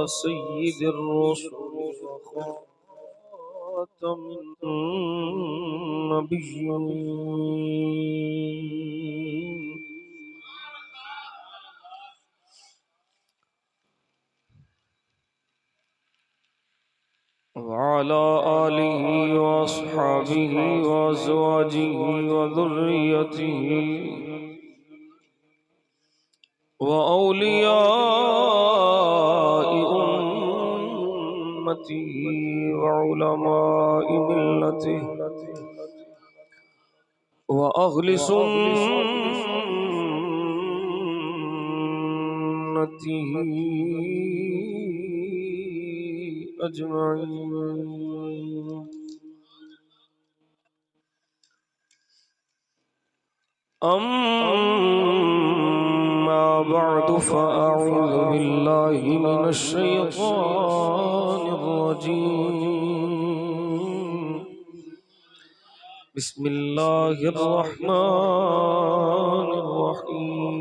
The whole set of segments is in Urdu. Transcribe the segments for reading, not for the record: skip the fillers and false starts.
سيد الرسل وخاتم النبيين وعلى آله وأصحابه وأزواجه وذريته وأولياء أمته وعلماء ملته وأهل سنته أجمعين. أما بعد فأعوذ بالله من الشيطان الرجيم. بسم الله الرحمن الرحيم.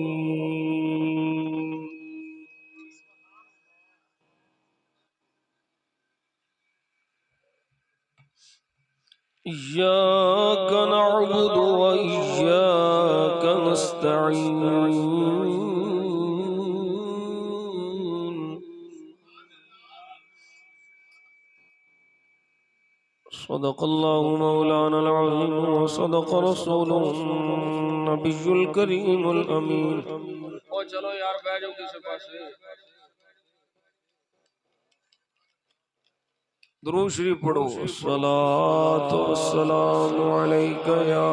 إياك نعبد وإياك نستعين. صدق الله مولانا العظيم وصدق رسوله النبي الكريم الأمين. او چلو یار بیٹھ جاؤ کسی پاسے. درود شریف پڑھو. الصلاۃ والسلام علیک یا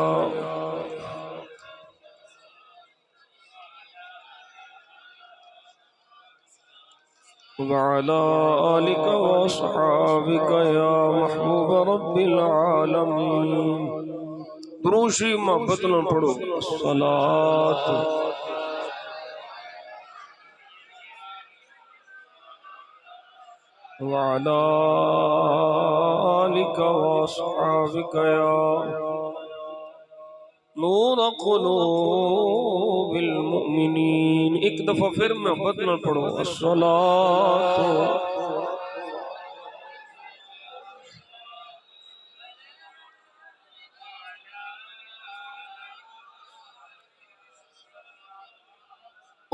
وعلى آلك وأصحابك يا محبوب رب العالمين. درود شریف محبت نہ پڑھو. الصلاۃ وعلى آلك وأصحابك يا نور قلوب المؤمنین. ایک دفعہ پھر محبت نہ پڑھو. الصلاۃ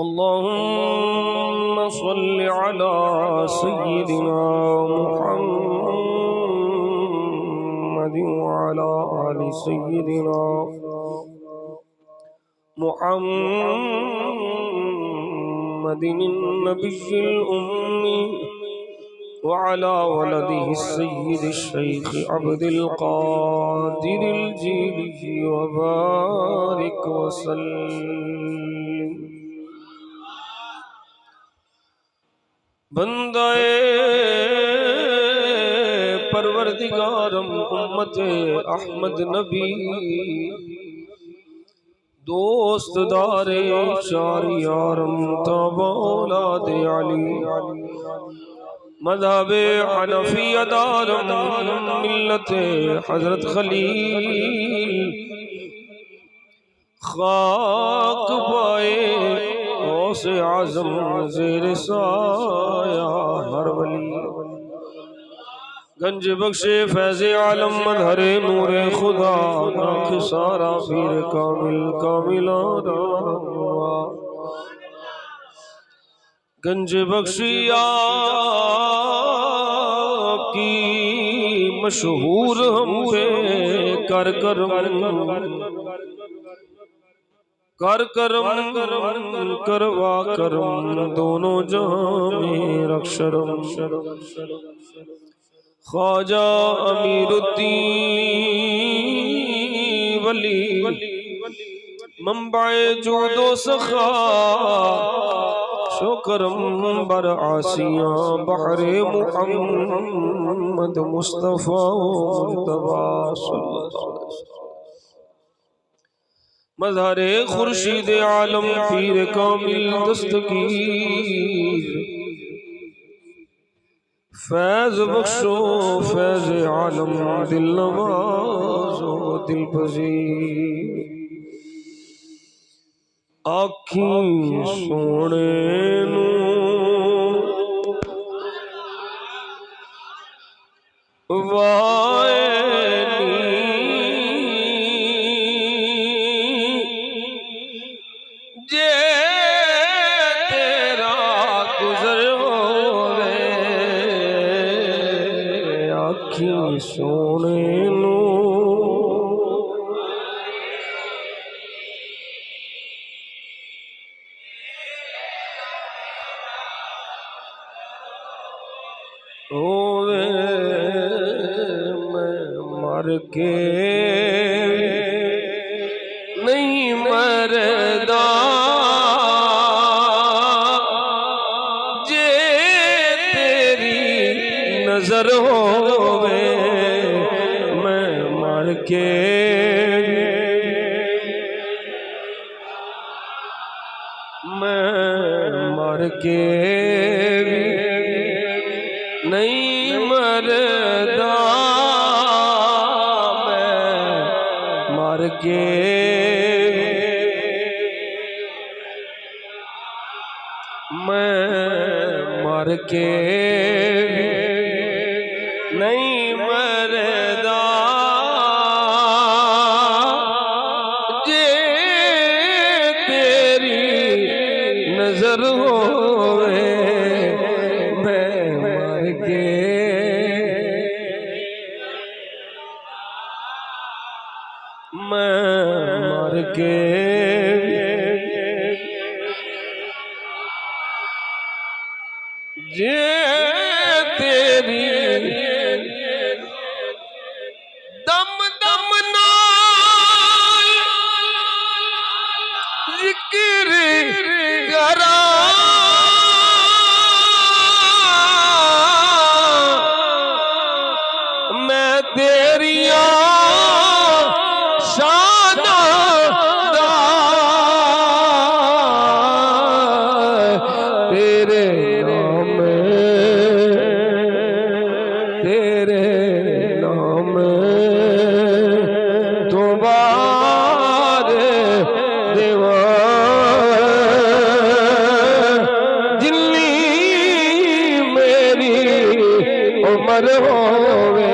اللهم صل على سيدنا محمد وعلى آل سيدنا محمد النبي الأمي وعلى ولده السيد الشيخ عبد القادر الجيلي وبارك وسلم. بندہ پروردگارم امت احمد نبی دوست دار چار یارم تابع اولاد علی مذہب حنفیہ دارم ملت حضرت خلیل خاک پائے غوث اعظم زیر سایہ ہر ولی گنج بخش فیض عالم مظہر نور خدا ناک سارا پیر کامل کاملانہ گنج بخشی آپ کی مشہور ہم پہ کر کرم کروا کرم دونوں جہاں میں رکشرم. خواجہ امیر الدین ولی منبع جود و سخا شکرم بر آسیاں بحر محمد مصطفیٰ مجتبیٰ صلی اللہ علیہ وسلم. مظہر خورشید عالم پیر کامل دستگیر فیض بخشو فیض عالم دل نواز و دل پذیر. آنکھیں سونے نو جے تیرا گزر ہووے آکھی سونے نو ہووے میں مر کے نہیں مردا جے تیری نظر ہووے میں مر کے نہیں مردا میں مر کے نہیں مردا جے تیری نظر ہووے میں مر کے جے تیری دم دم نال ذکر کرا میں تیریاں عمر ہووے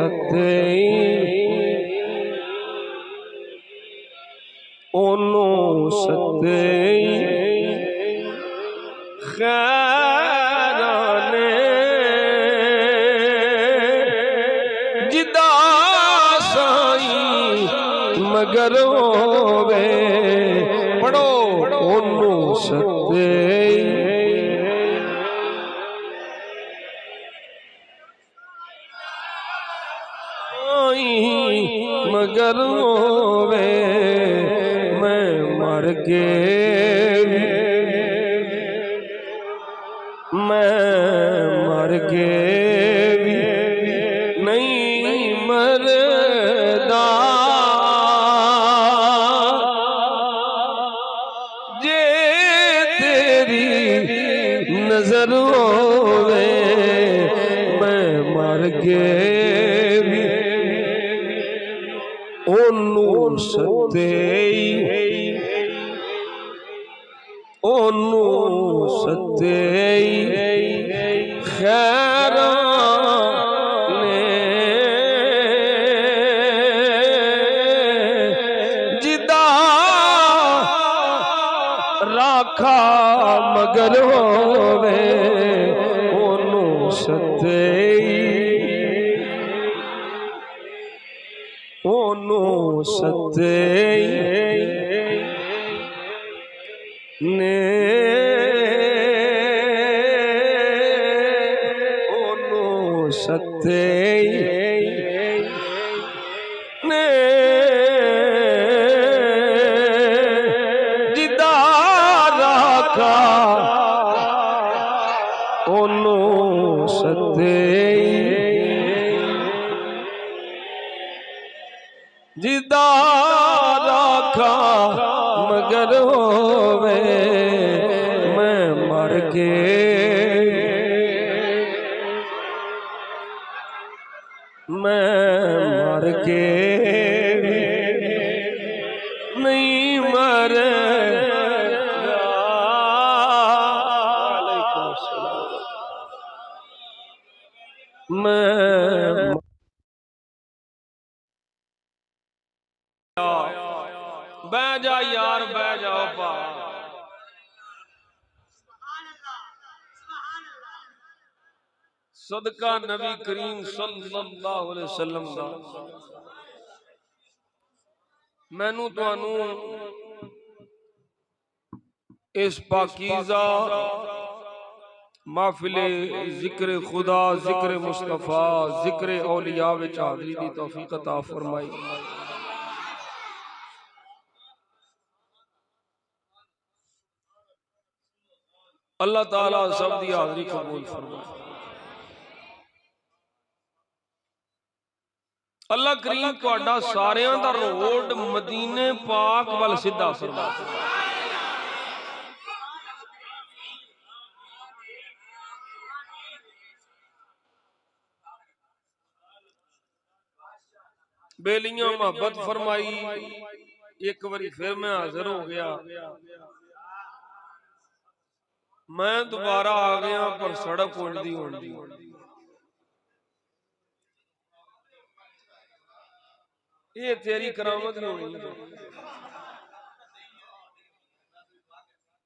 ਸੱਤੇ ਉਹਨੂੰ ਸੱਤੇ ਖੈਰਾਂ ਨੇ ਜਿਦਾ ਸਾਈਂ ਮਗਰ ਹੋਵੇ ਪੜੋ ਉਹਨੂੰ ਸੱਤੇ مگر ہووے میں مر کے بھی نہیں مردا جے تیری نظر ہووے میں مر کے ਉਹਨੂੰ ਸੱਤੇ ਖੈਰਾਂ ਨੇ ਜਿਦਾ ਰਾਖਾ ਮਗਰ ਹੋਵੇ ਉਹਨੂੰ ਸੱਤੇ ਉਹਨੂੰ ਸੱਤੇ ਨੇ ਉਹਨੂੰ ਸੱਤੇ ਨੇ ਜਿਦਾ ਰਾਖਾ ਉਹਨੂੰ ਸੱਤੇ ਜਿਦਾ ਰਾਖਾ ਮਗਰ ਹੋਵੇ ਮੈਂ ਮਰ ਕੇ ਨਹੀਂ ਮਰਦਾ ਮੈਂ بہ جا یار بہ جاؤ پا صدقہ نبی کریم صلی اللہ علیہ وسلم دا مینوں تانوں اس پاکیزہ محفل ذکر خدا ذکر مصطفیٰ ذکر اولیاء وچ حاضری دی توفیق عطا فرمائی اللہ تعالیٰ سب دی حاضری قبول فرمائے اللہ کریم تہاڈا ساریاں دا روڈ مدینے پاک ول سیدھا فرمائے بیلیاں محبت فرمائی ایک باری پھر میں حاضر ہو گیا میں دوبارہ آ گیا پر سڑک اڑدی یہ تیری کرامت نہیں ہونی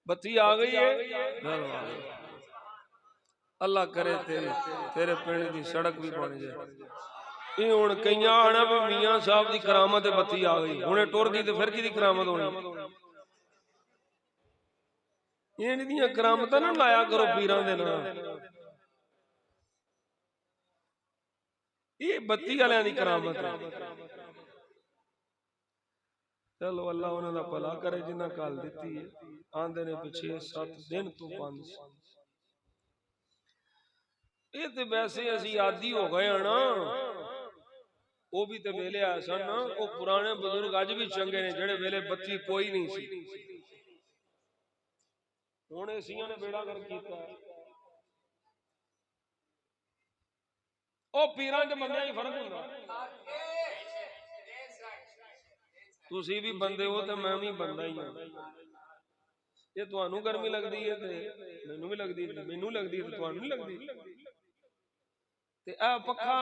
بتی آ گئی ہے اللہ کرے تیرے پنڈ دی سڑک بھی بن جائے یہ ہن کئیاں آنا بھی میاں صاحب دی کرامت بتی آ گئی ہن ٹر گئی تے پھر کی دی کرامت ہونی یہ دیاں کرامتاں نہ لایا کرو پیراں دے نام یہ بتی والیاں دی کرامت ہے چلو اللہ انہاں دا بھلا کرے جنہاں کال دتی ہے آندے نے پیچھے 7 دن تو 5 یہ تے ویسے اسی عادی ہو گئے ہیں نا وہ بھی تے ویلے آئے سن نا وہ پرانے بزرگ اج بھی چنگے نے جڑے ویلے بتی کوئی نہیں سی ہن اسیاں نے بیڑا کر کیتا ہے او پیراں تے بندیاں ہی فرق ہوندا تسی بھی بندے ہو تے میں بھی بندہ ہی ہوں یہ تانوں گرمی لگدی ہے تے مینوں بھی لگدی ہے مینوں لگدی ہے تے تانوں نہیں لگدی تے اے پکھا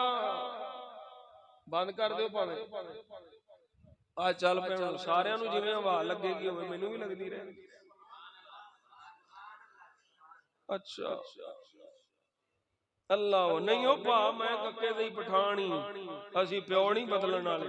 ਬੰਦ ਕਰ ਦਿਓ ਭਾਵੇਂ ਆ ਚੱਲ ਪਏ ਹੁਣ ਸਾਰਿਆਂ ਨੂੰ ਜਿਵੇਂ ਹਵਾ ਲੱਗੇਗੀ ਉਵੇਂ ਮੈਨੂੰ ਵੀ ਲੱਗਦੀ ਰਹੇ। ਅੱਛਾ ਅੱਲਾਹ ਨਹੀਂ ਉਹ ਭਾ ਮੈਂ ਕੱਕੇ ਦੇ ਪਠਾਨ ਹੀ ਅਸੀਂ ਪਿਓ ਨਹੀਂ ਬਦਲਣ ਵਾਲੇ।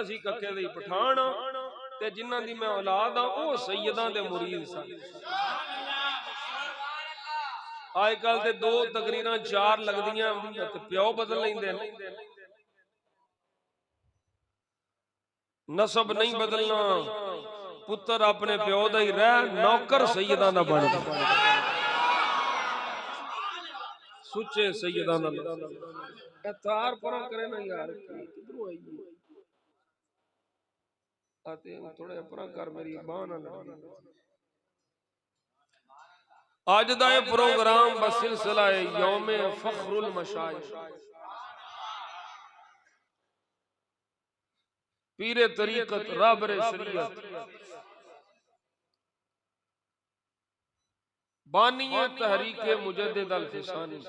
ਅਸੀਂ ਕੱਕੇ ਦੇ ਪਠਾਨ ਤੇ ਜਿਨ੍ਹਾਂ ਦੀ ਮੈਂ ਔਲਾਦ ਆ ਉਹ ਸੈਯਦਾਂ ਦੇ ਮੁਰੀਦ ਸਨ। آج کل تے دو تقریراں چار لگدیاں تے پیو بدل لیندے نے، نسب نہیں بدلنا، پتر اپنے پیو دا ہی رہ، نوکر سیداں دا بن سچے سیداں دا اے تار پرا کرے نا یار کدھروں آئی آتے تھوڑے پرا کر میری باں نہ لگی۔ آج دا یہ پروگرام بسلسلہ یوم فخر المشائخ پیر طریقت رابر شریعت بانی تحریک مجدد الفسانی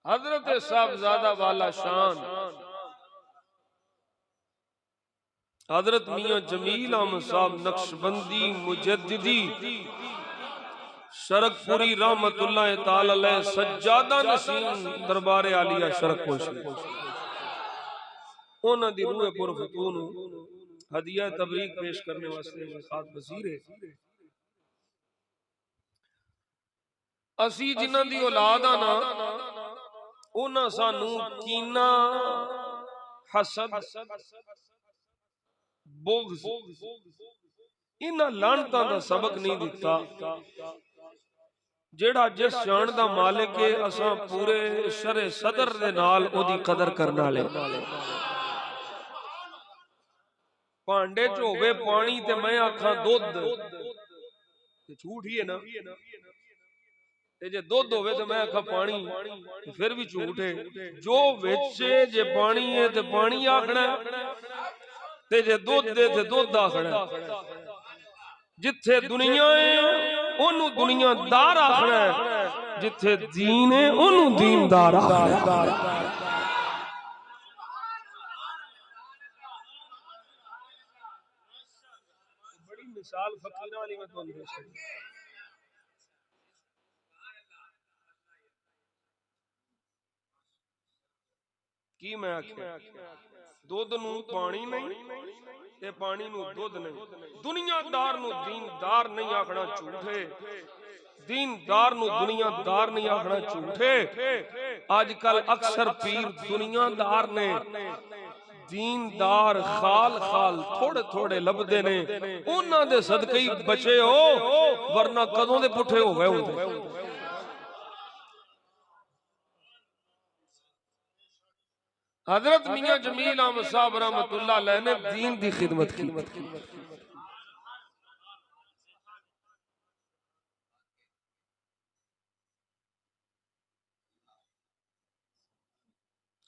حضرت صاحبزادہ والا شان حضرت میاں جمیل احمد صاحب نقشبندی مجددی شرک پوری رحمت اللہ تعالی علیہ سجادہ نشین دربار عالیہ شرک پوشی انہاں دی روح پر فتون ہدیہ تبریک پیش کرنے واسطے خاص وزیر ہے۔ اسی جنہاں دی اولاد آنا انہاں سانو کینہ حسد بغض انہاں لعنتاں دا سبق نہیں دیتا جیڑا جس شان دا مالک ہے اساں پورے شرع صدر دے نال او دی قدر کرنا لے۔ پانڈے چوگے پانی تے میں آکھاں دودھ تے جھوٹ ہی ہے نا، تے جے دودھ ہوئے تے میں آکھاں پانی پھر بھی جھوٹ ہے۔ جو وچے جے پانی ہے تے پانی آکھنا ہے تے جے دودھ دے تے دودھ آکھنا ہے۔ جتھے دنیا ہے انہوں دنیا دار آکھنا ہے، جتھے دین ہے انہوں دین دار آکھنا ہے۔ بڑی مثال فقیرہ علی میں تو اندھے سے کی میں آکھیں دودھ نو پانی نہیں تے پانی نو دودھ نہیں، دنیا دار نو دین دار نہیں آکھنا جھوٹے، دین دار نو دنیا دار نہیں آکھنا جھوٹے۔ آج کل اکثر پیر دنیا دار نے دین دار خال خال تھوڑے تھوڑے لبدے نے، انہاں دے صدقے ہی بچے ہو ورنہ کدوں دے پٹھے ہو گئے ہوتے۔ حضرت میاں جمیل احمد صاحب رحمت اللہ علیہ نے دین دی خدمت کی۔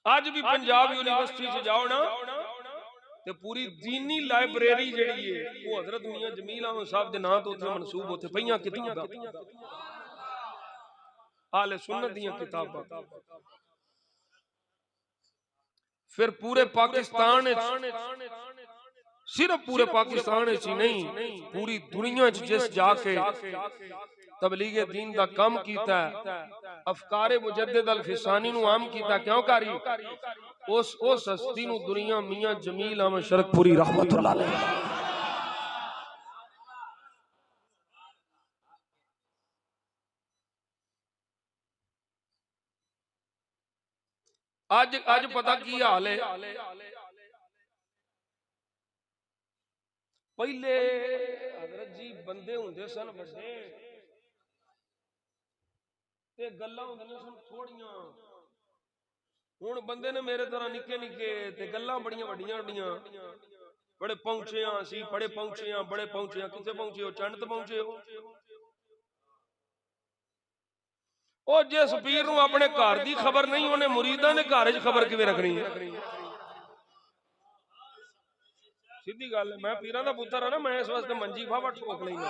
آج بھی پنجاب یونیورسٹی سے جاؤ نا تے پوری دینی لائبریری جڑی ہے وہ حضرت میاں جمیل احمد صاحب دے نام تو اتنے منسوب ہوتے پہیاں کتاباں اہل سنت دیاں کتاباں۔ پھر پورے پاکستان صرف پورے پاکستان ہی نہیں پوری دنیا جس جا کے تبلیغ دین دا کم کیتا ہے، افکار مجدد الفسانی نو عام کیتا، کیوں کاری اس ہستی نو دنیا میاں جمیل احمد شرک پوری رحمت اللہ علیہ آج پتہ کی حال ہے۔ پہلے حضرت جی بندے ہوندے سن بڑے تے گلاں ہوندیاں سن تھوڑیاں، ہن بندے نے میرے طرح نکے نکے تے گلاں بڑیاں وڈیاں وڈیاں، بڑے پہنچے ہاں سی بڑے پہنچے ہاں بڑے پہنچے ہاں، کتے پہنچے ہو چنڈ تے پہنچے ہو۔ او جس پیر نو اپنے گھر دی خبر نہیں اونے مریداں نے گھر وچ خبر کیویں رکھنی ہے؟ سیدھی گل ہے، میں پیراں دا پتر ہاں نا، میں اس واسطے منجی فاوا ٹھوک لینا،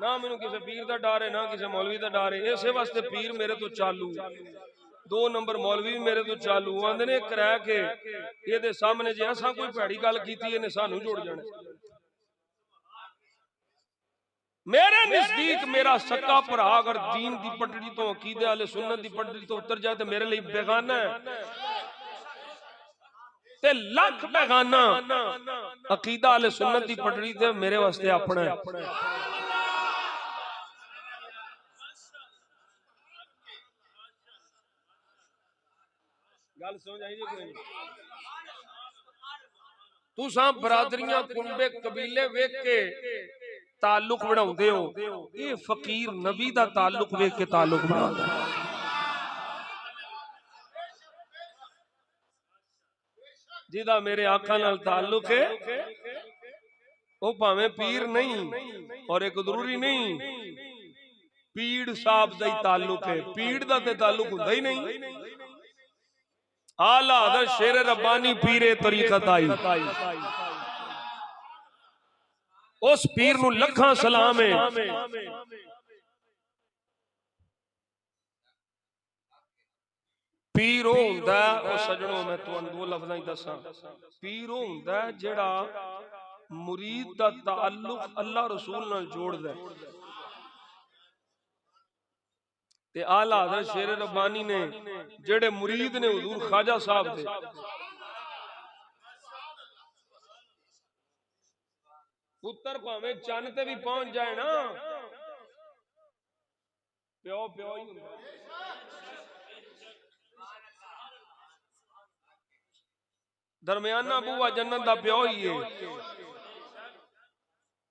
نہ مینوں کسی پیر دا ڈر ہے نہ کسی مولوی دا ڈر ہے، اسے واسطے پیر میرے تو چالو، 2 نمبر مولوی بھی میرے تو چالو آندے نے کرا کے یہ دے سامنے جے اساں کوئی بھڑی گل کیتی ہے نے سانو جوڑ جانا۔ میرے نزدیک میرا سکا بھرا اگر دین دی پٹڑی تو عقیدے والے سنت دی پٹڑی تو اتر جائے تو میرے لیے بیگانہ ہے تے لاکھ بیگانہ عقیدہ والے سنت دی پٹڑی تے میرے واسطے اپنا ہے۔ گل سمجھ آئی جی کوئی نہیں؟ تساں برادریاں کنبے قبیلے ویکھ کے تعلق بناؤندے ہو، یہ فقیر نبی دا تعلق ویکھ کے تعلق بناؤندا ہے۔ جیدہ میرے آقا نال تعلق ہے وہ پاویں پیر نہیں اور ایک ضروری نہیں پیڑ صاحب دا ہی تعلق ہے، پیڑ دا تے تعلق ہوندا ہی نہیں۔ اعلی حضرت شیر ربانی پیر طریقت آئی، اس پیر نو لکھاں سلام ہے۔ پیر او ہوندا ہے، او سجنوں میں تانوں 2 لفظاں ہی دساں، پیر او ہوندا ہے جیڑا مرید دا تعلق اللہ رسول نال جوڑ دے۔ تے اعلی حضرت شیر ربانی نے جڑے مرید نے حضور خواجہ صاحب دے، پتر پاویں چن تے بھی پہنچ جائے نا پیو پیو ہی ہوندا۔ درمیانہ بوا جنت دا پیو ہی ہے،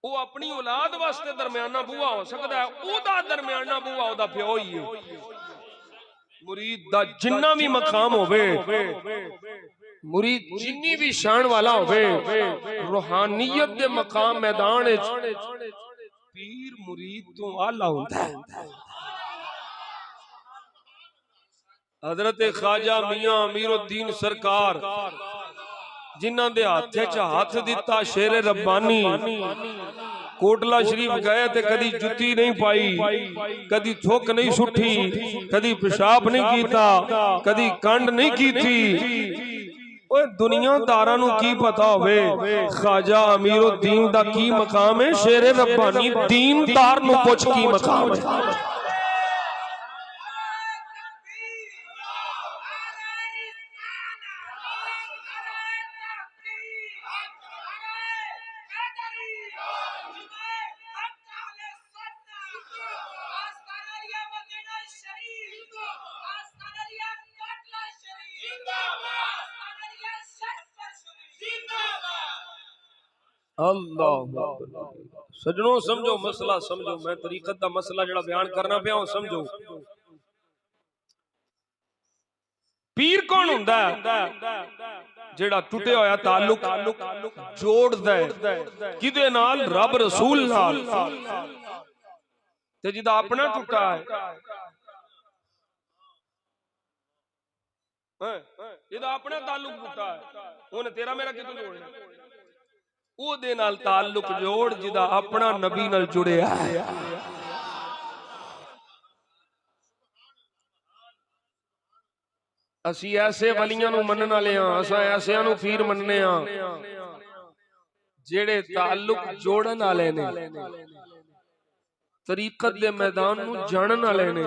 وہ اپنی اولاد واسطے درمیانہ بوا ہو سکتا ہے، او دا درمیانہ بوا او دا پیو ہی ہے۔ مرید دا جنہ بھی مقام ہوئے، مرید جنی بھی شان والا ہوئے، روحانیت دے مقام میدان پیر مرید تو آلہ ہوتا ہے۔ حضرت خواجہ میاں امیر الدین سرکار جنہ دے ہاتھ دیتا شیر ربانی، کوٹلہ شریف گئے تھے، کدی جتی نہیں پائی، کدی تھوک نہیں سٹھی، کدی پیشاب نہیں کیتا، کدی کنڈ نہیں کیتی۔ اوہ دنیا دارانو کی پتا ہوئے خواجہ امیر الدین دا کی مقام ہے، شیر ربانی دین دار نو پوچھ کی مقام ہے۔ اللہ سجنوں سمجھو مسئلہ سمجھو، میں طریقت دا مسئلہ جڑا بیان کرنا پیا ہوں سمجھو۔ پیر کون ہوندا ہے؟ جڑا ٹوٹے ہویا تعلق جوڑ دے کدے نال؟ رب رسول نال۔ تے جدا اپنا ٹوٹا ہے، جدا اپنا تعلق ٹوٹا ہے، انہیں تیرا میرا کتوں جوڑنا؟ او دے نال تعلق جوڑ جدا اپنا نبی نال جڑے ہے۔ اسی ایسے ولیاں نو منن والے ہاں، اساں ایسیاں نو پیر مننے ہاں جڑے تعلق جوڑن والے نے، طریقت دے میدان نو جانن والے نے،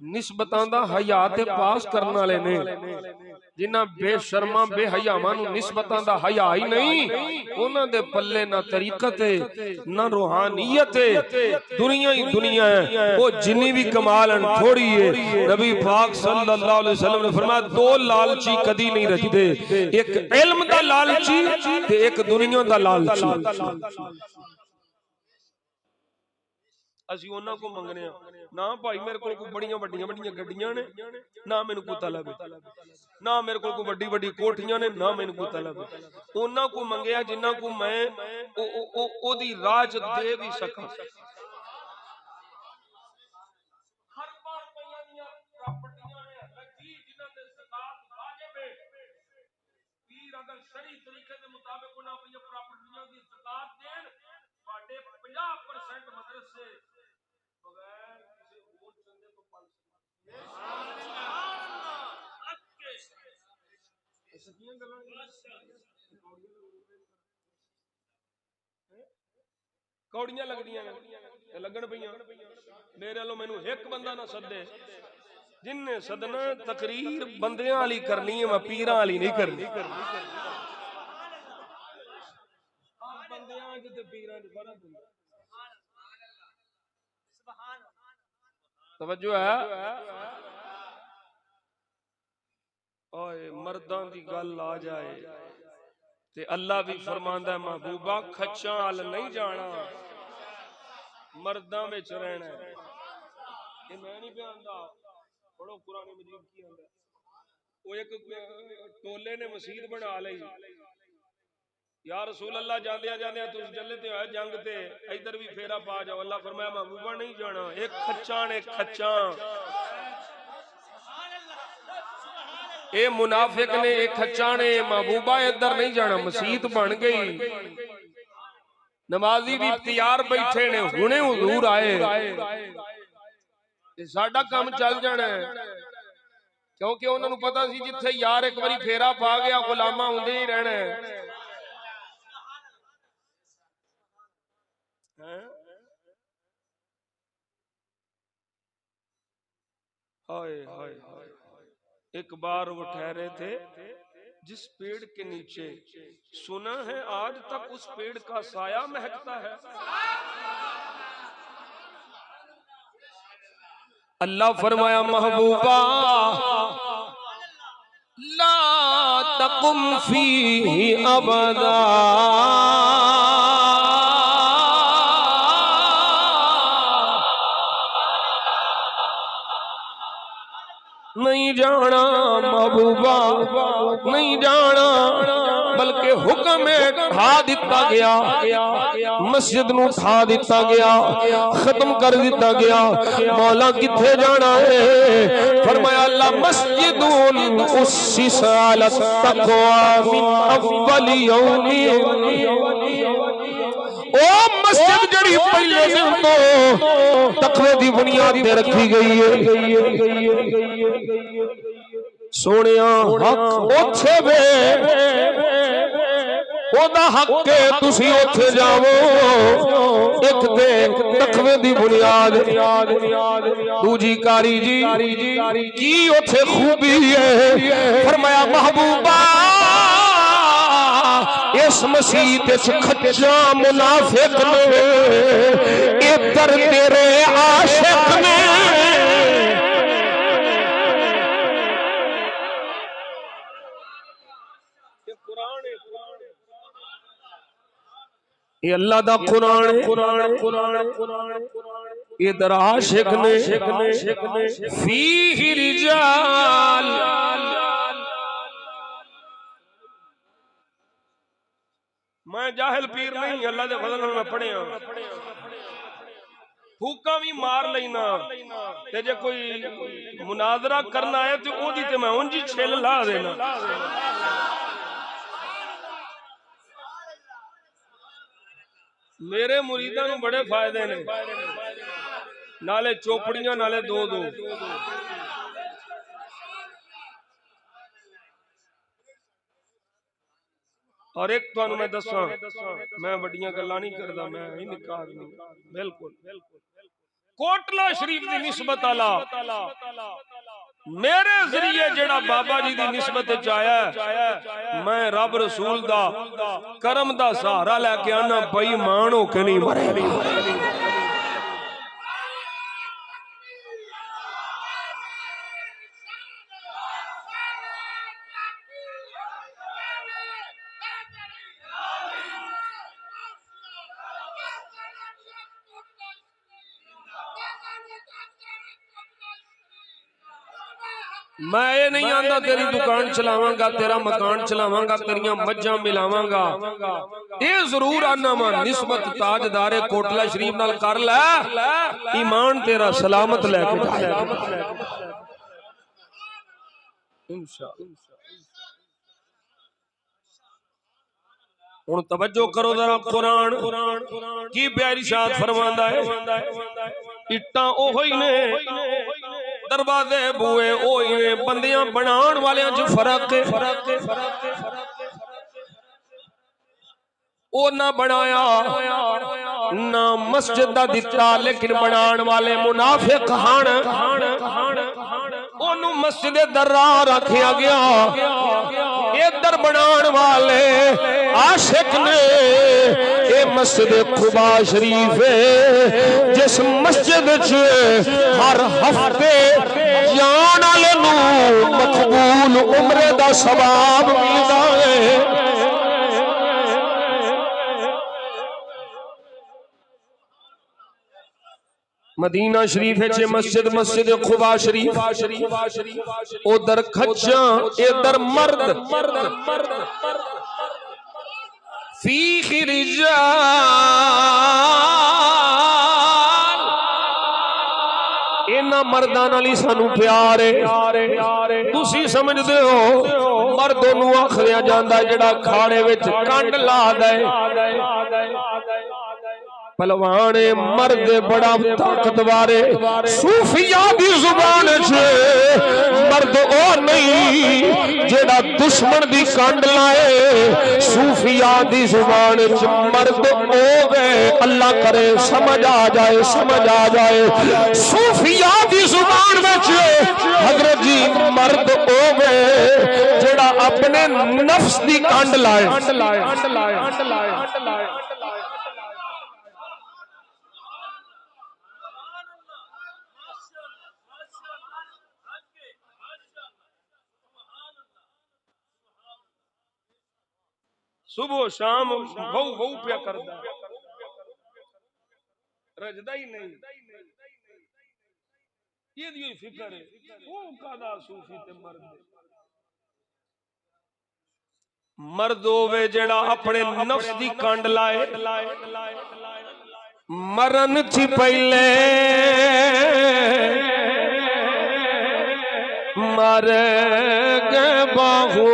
نسبتاں دا حیات پاس کرن والے نے، جنہ بے شرما بے حیاواں نو نسبتاں دا حیا ہی نہیں، انہاں دے پلے نہ طریقت ہے نہ روحانیت ہے، دنیا ہی دنیا ہے، وہ جنی بھی کمال ان تھوڑی ہے۔ نبی پاک صلی اللہ علیہ وسلم نے فرمایا 2 لالچی کدی نہیں رکھتے، ایک علم دا لالچی تے ایک دنیا دا لالچی۔ اسی انہاں کو منگنے ہیں نہ بھائی میرے کو بڑیاں بڑیاں گڈیاں نے، نہ میرے کو طلب ہے، نہ میرے کو بڑی بڑی کوٹھیاں نے، نہ میرے کو طلب ہے۔ انہاں کو منگیا جنہاں کو میں او دی راج دے بھی سکا۔ ہر بار پہیاں دیاں پراپرٹیاں نے رکھی جنہاں دے زکات واجب ہے، پیر اگر شرعی طریقے دے مطابق انہاں پہیاں پراپرٹیاں دی زکات دین، 50% مدرسے کوڑیاں لگدیاں لگن پیاں میرے والوں مینوں ایک بندہ نہ سدے جن نے سدنا تقریر بندیاں والی کرنی ہے میں پیراں والی نہیں کرنی بندیاں تے پیراں وچ فرق ہوندا توجہ ہے اوئے مرداں دی گل آ جائے تے اللہ بھی فرماندا ہے محبوبہ کھچاں ال نہیں جانا مرداں وچ رہنا ہے یہ میں نہیں بیاندا پڑھو قرآن مجید کی آندا وہ ایک ٹولے نے مسجد بنا لئی یا رسول اللہ جاندیاں جاندیاں تس جلے تے ہوئے جنگ تے ادھر بھی پھیرا پا جاؤ اللہ فرمایا محبوبہ نہیں جانا ایک کھچاں اے منافق نے ایک کھچاں نے محبوبہ ادھر نہیں جانا مسجد بن گئی نمازی بھی تیار بیٹھے نے ہنے حضور آئے ساڈا کام چل جانا ہے کیونکہ انہوں نے پتا سی جتھے یار ایک باری پھیرا پا گیا غلامہ ہوندے ہی رہنا ہے ایک بار وہ ٹھہرے تھے جس پیڑ کے نیچے سنا ہے آج تک اس پیڑ کا سایہ مہکتا ہے اللہ فرمایا محبوبہ لا تقم فیہ ابدا نہیں جانا محبوبہ نہیں جانا بلکہ حکم اٹھا دیتا گیا مسجد نو اٹھا دیتا گیا ختم کر دیتا گیا مولا کتھے جانا ہے فرمایا اللہ مسجد اسس علی التقوی من اول یوم او مسجد جڑی پہلے دن تو تقوی دی بنیاد تے رکھی گئی ہے سونیا حق اوتھے وے او دا حق کے تسی اوتھے جاؤ ایک تے تقوی دی بنیاد دوجی کاری جی کی اوتھے خوبی ہے فرمایا محبوبہ اس مسجد وچ کھچا منافق نے ادھر تیرے عاشق نے یہ اللہ دا قرآن ادھر عاشق نے فیہ رجال میں جاہل پیر نہیں اللہ دے فضل میں پڑھیا پھوکا بھی مار لینا تے جے کوئی مناظرہ کرنا ہے تو او دی تے میں انجی چھل لا دینا میرے مریداں نوں بڑے فائدے نے نالے چوپڑیاں نالے دو اور ایک تو میں دساں میں بڑیاں گلاں نہیں کردا میں ہی نکاح نہیں بالکل کوٹلا شریف دی نسبت آلا میرے ذریعے جڑا بابا جی دی نسبت چایا میں رب رسول دا کرم دا سہارا لے کے آنا بے ایمان ہو کے نہیں مرے میں یہ نہیں آندا تیری دکان چلاواں گا تیرا مکان چلاواں گا تیریاں مجھاں ملاواں گا اے ضرور آنا ماں نسبت تاجدار کوٹلا شریف نال کر لے ایمان تیرا سلامت لے کے جائے انشاءاللہ ہن توجہ کرو ذرا قرآن کی پیاری شاد فرماندا ہے اٹاں اوہی نے دروازے بوئے اوئے بندیاں بنان والے جو فرق او نہ بنایا نہ مسجد دا دتا لیکن بنان والے منافق ہن اونوں مسجد درار رکھیا گیا ادھر بنان والے عاشق نے اے مسجد قبا شریف ہے جس مسجد چ ہر ہفتے جان والے نوں مقبول عمرے دا ثواب ملدا ہے مدینہ شریف ہے مسجد قبا شریف ادھر کھچاں ادھر مرد فیہ رجال اینا مردان علی سانو پیارے تسی سمجھ دے ہو مردوں نو آخریا جاندہ جڑا کھاڑے وچ کنڈ لا دے پلوان مرد بڑا طاقتوارے صوفیاء دی زبان چھے مرد او نہیں جیڑا دشمن دی کانڈ لائے صوفیاء دی زبان چھے مرد او گئے اللہ کرے سمجھ آ جائے صوفیاء دی زبان میں چھے حضرت جی مرد او گئے جیڑا اپنے نفس دی کانڈ لائے صبح شام بہو پیا کردا رجدا ہی نہیں یہ دیو فکر ہے وہ قادا صوفی تے مرد ہوے جڑا اپنے نفس دی کانڈ لائے مرن تھی پہلے مر گئے باہو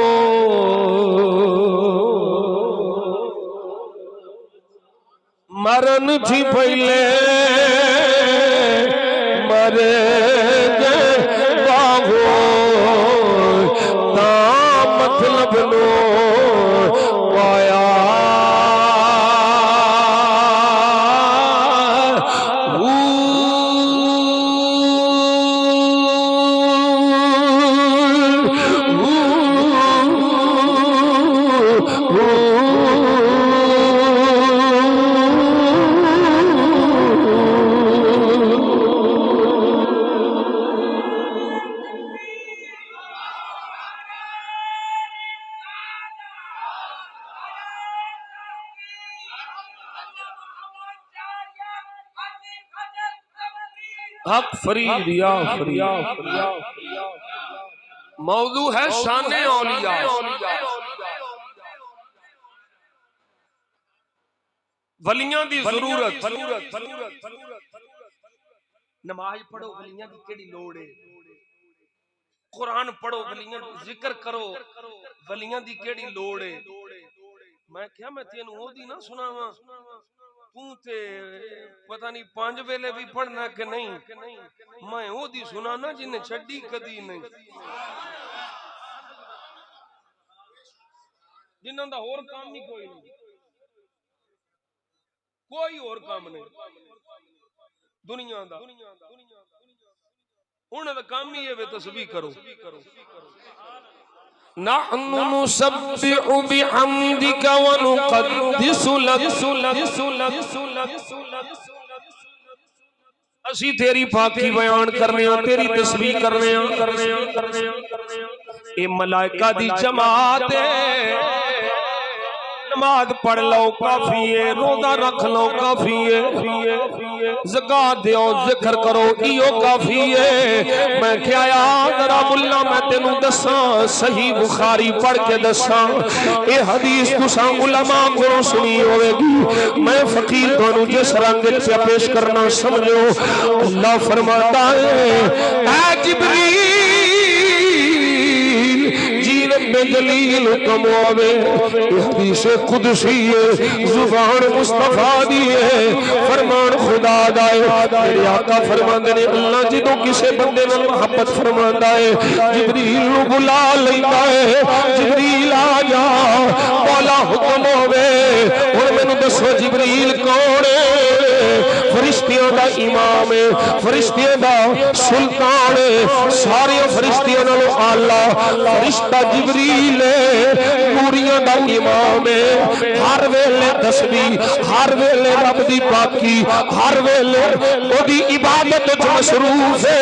مرن تھی پہلے مر گئے باہو تا مطلب نو پایا حق فرید یا فرید موضوع ہے شان اولیاء ولیاں دی ضرورت نماز پڑھو ولیاں دی کیڑی لوڑ ہے قرآن پڑھو ولیاں ذکر کرو ولیاں دی کیڑی لوڑ ہے میں کیا میں تینوں او دی نہ سناواں تو تے پتہ نہیں 5 ویلے بھی پڑھنا کہ نہیں میں او دی سنانا جنہیں چھڈی کدی نہیں جنہاں دا اور کام نہیں کوئی اور کام نہیں دنیا دا انہاں دا کام ہی ہے تسبیح کرو نحن نسبح بحمدك ونقدس لك اسی تیری پاکی بیان کرنے ہیں تیری تسبیح کرنے ہیں اے ملائکہ دی جماعت ہے نماز پڑھ لو کافی ہے روزہ رکھ لو کافی ہے زکات دیو ذکر کرو ایو کافی ہے میں کیا ذرا ملا میں تینوں دساں صحیح بخاری پڑھ کے دساں اے حدیث تساں علماء کو سنی ہوے گی میں فقیر تانوں جس رنگ سے پیش کرنا سمجھو اللہ فرماتا ہے اے جبریل جی جلیل حکم ہوے حدیث قدسی ہے زبان مصطفیٰ دی ہے فرمان خدا دا ہے میرے آقا فرماندے نے اللہ جدوں کسے بندے نال محبت فرماندا ہے جبریل نو بلا لیندا ہے جبریل آ جا مولا حکم ہوے ہن مینوں دسو جبریل کون ہے فرشتیاں دا امام ہے فرشتیاں دا سلطان ہے سارے فرشتیاں نالوں اعلی فرشتہ جبریل ہے نوریاں دا امام ہے ہر ویلے تسبیح ہر ویلے رب دی پاکی ہر ویلے او دی عبادت وچ مصروف ہے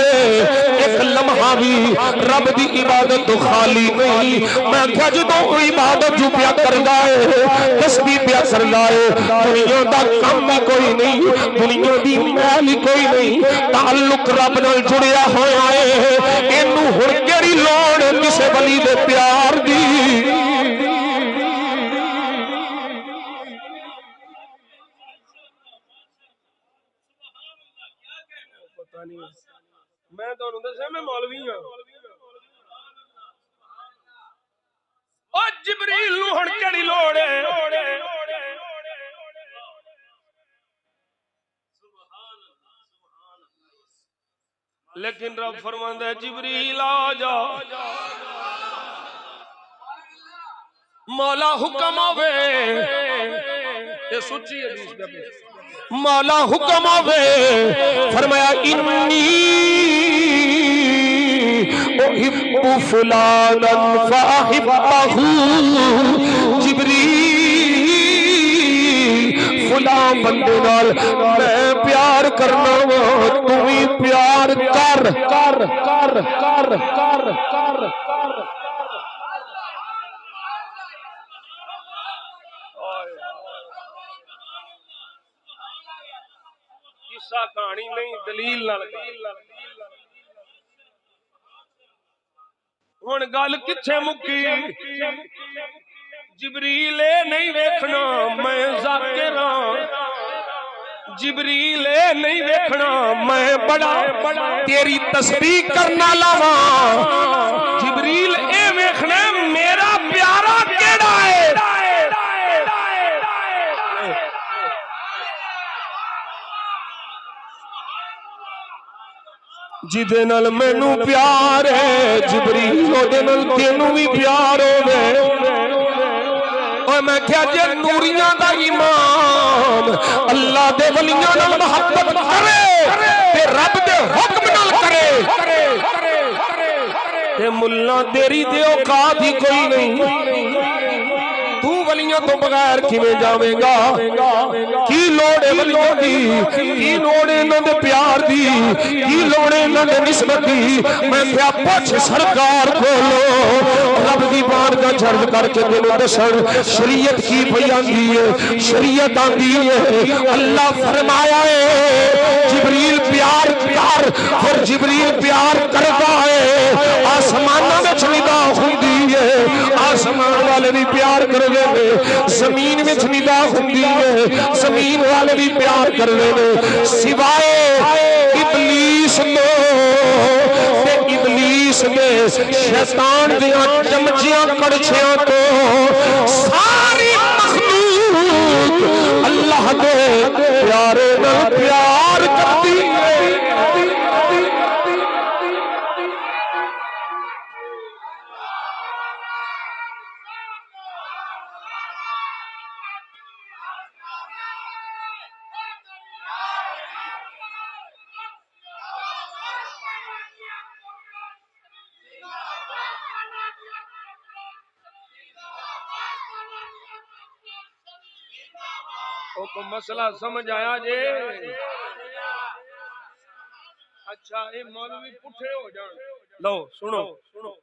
ایک لمحہ بھی رب دی عبادت تو خالی نہیں میں کیا جدوں عبادت جو پیا کردا ہے تسبیح پیا کردا ہے دنیا دا کم کوئی نہیں دنیا دی میل کوئی نہیں تعلق رب نال جڑیا ہویا ہے اینو ہن کیڑی لوڑ کسے ولی دے پیار دی میں تانوں دسیا میں مولوی ہاں او جبریل نو ہن کیڑی لوڑ ہے لیکن رب فرماندا ہے جبریل آ جا مولا حکم ہوے یہ سچی حدیث ہے مولا حکم ہوے فرمایا انی احب فلانا فاحبہ جبریل فلاں بندے نال میں پیار کرنا وا تو بھی پیار کر کر کر کر کر کر قصہ کہانی نہیں دلیل نال ہن گل کتھے مکی جبریل نہیں ویکھنا میں ذاکر ہاں جبریل نہیں ویکھنا میں بڑا تیری تسبیح کرنا لاواں جبریل اے ویکھنا میرا پیارا کیڑا ہے جدے نال مینوں پیار ہے جبریل او دے نال تینوں بھی پیار ہوے اور میں کیا جے نوریاں دا امام اللہ دے ولیاں نال محبت کرے تے رب دے حکم نال کرے تے ملا تیری تے اوقات ہی کوئی نہیں تو ولیاں تو بغیر کیویں جاویں گا کی لوڑ ہے ولیاں دی کی لوڑ ہے انہاں دے پیار دی کی لوڑ ہے انہاں دے نسبت دی میں کیا پوچھ سرکار کولو رب دی بارگاہ چرد کر کے تینوں دسن شریعت کی پئی آندی ہے شریعت آندی ہے اللہ فرمایا ہے جبریل پیار کر پھر جبریل پیار کردا ہے آسماناں وچ ندا ہوندی ہے آسمان والے بھی پیار کر زمین میں ندا ہوندی ہے زمین والے بھی پیار کر لے سوائے ابلیس نے تے ابلیس نے شیطان دیاں چمچیاں کڑچیاں تو ساری مخلوق اللہ دے پیارے نال پیار کرتی ہے کو مسئلہ سمجھ آیا جے اچھا اے مولوی پٹھے ہو جان لو سنو سنو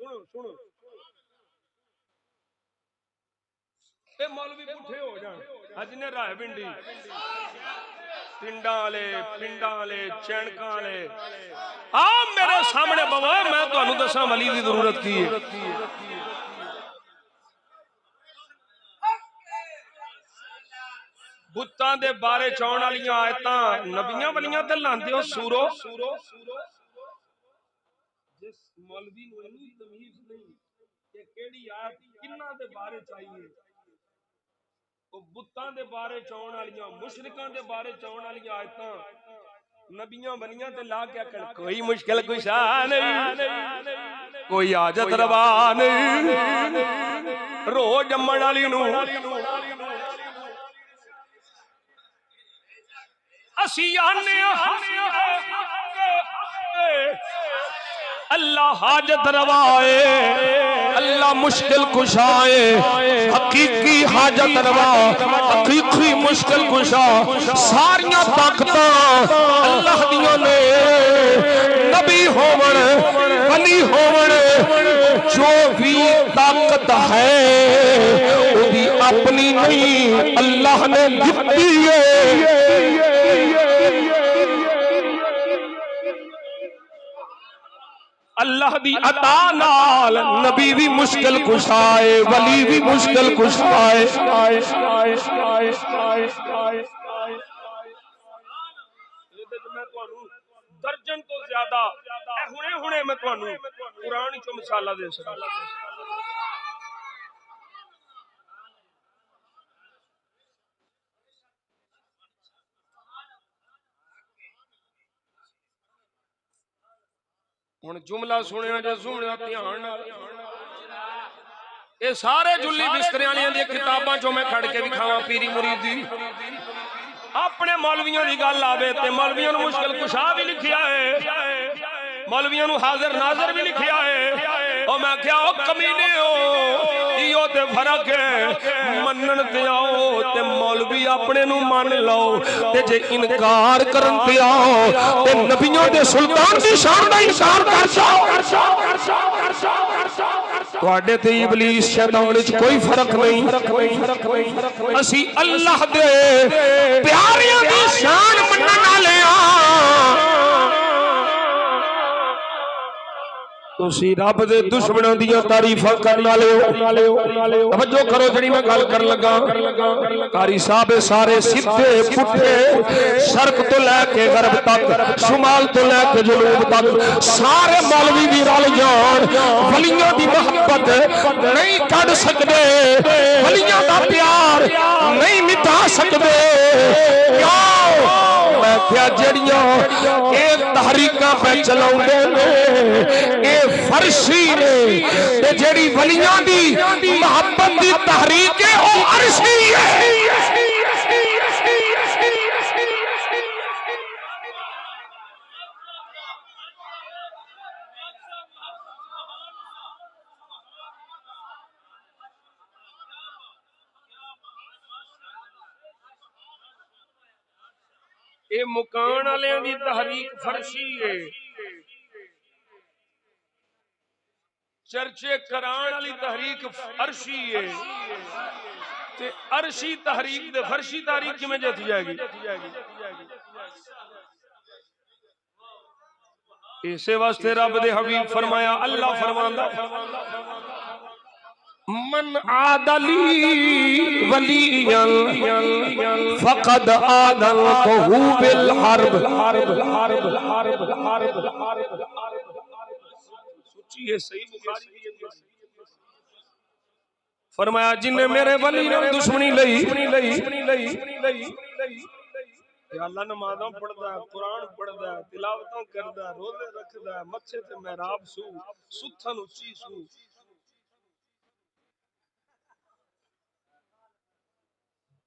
سنو سنو اے مولوی پٹھے ہو جان اج نے راہ بنڈی پنڈاں والے چینکاں والے آ میرے سامنے بوا میں تانوں دساں ولی دی ضرورت کی ہے بتاں دے بارے چاون والیاں آیتاں نبیاں ولیاں تے لاندے ہو سورو جس مولوی نو اتنی تمیز نہیں کہ کیڑی آیت کناں دے بارے چاہیے، او بتاں دے بارے چاون والیاں مشرکاں دے بارے چاون والیاں آیتاں نبیاں بنیاں تے لا کے کر کوئی مشکل کشا نہیں، کوئی حاجت روا نہیں، رو جمن والی نو اسی آنے اللہ حاجت روائے، اللہ مشکل کشائے، حقیقی حاجت روا، حقیقی مشکل کشا، ساریاں طاقتاں اللہ دیاں نے، نبی ہوون ولی ہوون، جو بھی طاقت ہے وہ بھی اپنی نہیں اللہ نے دتی ہے۔ اللہ دی عطا نال نبی بھی مشکل کشائے، ولی بھی مشکل کشائے۔ درجن تو زیادہ ہنے میں تانوں قرآن چوں مثالاں دے سکدا۔ ہن جملہ سنیا جے سنیا دھیان نال، اے سارے جلی بسترے والیاں دی کتاباں چوں میں کھڑ کے وکھاواں پیری مریدی اپنے مولویاں دی گل آوے تے مولویاں نو مشکل کشا بھی لکھیا ہے، مولویاں نو حاضر ناظر بھی لکھیا ہے، او میں کیا او کمینے ہو ایو تے فرق ہے، منن تے آؤ تے مولوی اپنے نو مان لو تے جے انکار کرن تے آؤ تے نبیوں دے سلطان دی شان دا انکار کر جاؤ۔ تواڈے تے ابلیس شیطان وچ کوئی فرق نہیں، اسی اللہ دے پیاریاں دی شان منن والے ہاں، تسی رب دے دشمناں دیاں تعریفاں کرن والے ہو۔ توجہ کرو جڑی میں گل کر لگا، قاری صاحب سارے سیدھے پٹھے شرق تو لے کے غرب تک، شمال تو لے کے جنوب تک سارے مولوی بھی رل جان، ولیاں دی محبت نہیں کڈ سکدے، ولیاں دا پیار نہیں مٹا سکدے۔ کیوں؟ میں کیا جڑیاں اے تحریکاں پہ چلاوندے نے اے فرشی نے، تے جڑی ولیاں دی محبت دی تحریک ہے او عرشی ہے۔ اے مکان والیاں دی تحریک فرشی ہے، چرچے کران والی تحریک عرشی ہے، تے عرشی تحریک دے فرشی تحریک کیویں جت جائے گی؟ اسے واسطے رب دے حبیب فرمایا، اللہ فرماندا من عادلی ولیاں فقد آذنتہ بالحرب۔ سوچئے صحیح بخاری فرمایا جن نے میرے ولی نال دشمنی لئی، اللہ نمازاں پڑھدا ہے، قرآن پڑھدا ہے، تلاوتاں کردا ہے، روزے رکھدا ہے، مچھے تے محراب سو ستھن اچھی سو،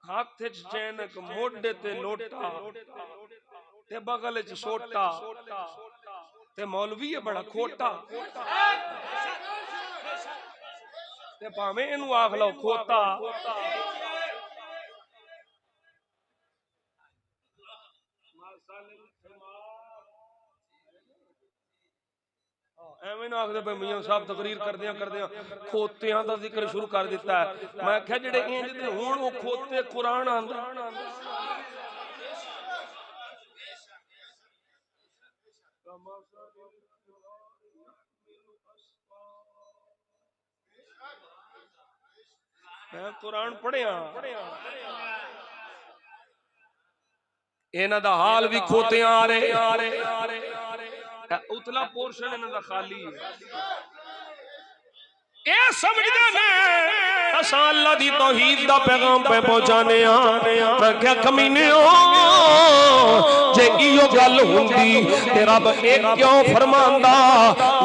ہاتھ وچ چینک، موڈے تے لوٹا تے بغل وچ سوٹا، تے مولوی ہے بڑا کھوٹا، تے پاویں اینو آکھ لو کھوتا۔ ایویں نہ آکھدے بھئی میاں صاحب تقریر کردیاں کھوتیاں دا ذکر شروع کر دیتا ہے، میں کہا جڑے انج دے ہون او کھوتے قرآن آندا۔ میں قرآن پڑھیا انہاں دا حال بھی کھوتیاں آ رہے، اتلا پورشن انہاں دا خالی ہے اے سمجھدے نے اساں اللہ دی توحید دا پیغام پہ پہنچانے میں کیا کمینے جے ایو گل ہوندی تے رب ایک کیوں فرماندا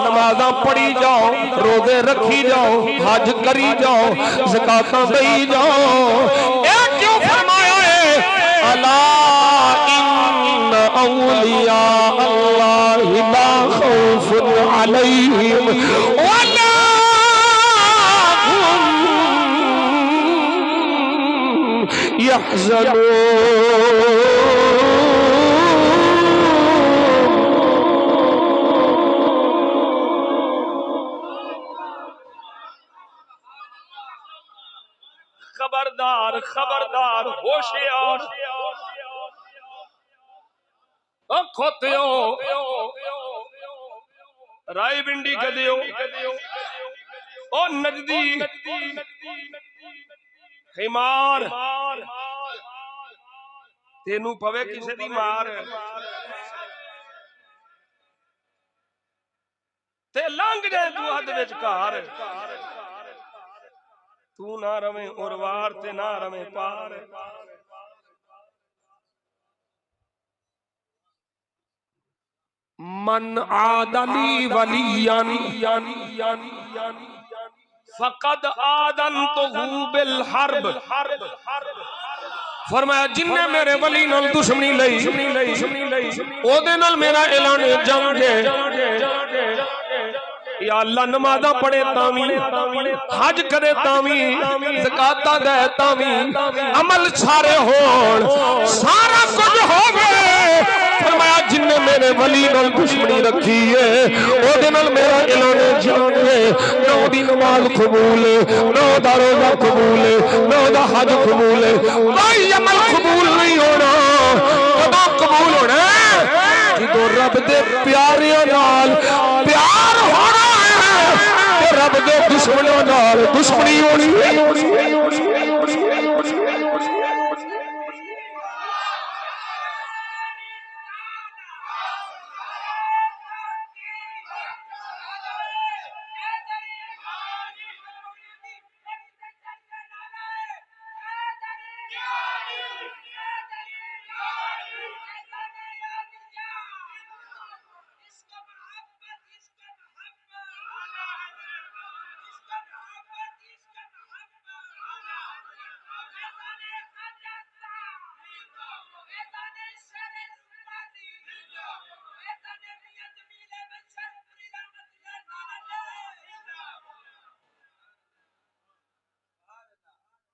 نمازاں پڑھی جاؤ روزے رکھی جاؤ حج کری جاؤ زکاتاں دئی جاؤ اے کیوں فرمایا ہے الا ان اولیاء اللہ لا خوف علیہم ولا خبردار خبردار ہوشیار کھوتیو رائی بنڈی کدیو او نجدی حمار تینوں پوے کسے دی مار تے لنگ جائے تو حد وچ کار تو نہ رویں اور وار تے نہ رویں پار من عادلی ولیان فقد آدنتہو بالحرب فرمایا جن نے میرے ولی نال دشمنی لئی او دے نال میرا اعلان جنگ ہے یا اللہ نمازاں پڑھے تاویں حج کرے تاویں زکاتاں دے تاویں عمل سارے ہون سارا کچھ ہووے فرمایا جن نے میرے ولی نال دشمنی رکھی ہے او دے نال میرا اعلان جنگ ہے نہ دی نماز قبول نہ دا روزہ قبول نہ دا حج قبول کوئی عمل قبول نہیں ہونا کدا قبول ہونا جدو رب دے پیاریاں نال پیار ہونا رب دے دشمنوں نال دشمنی ہونی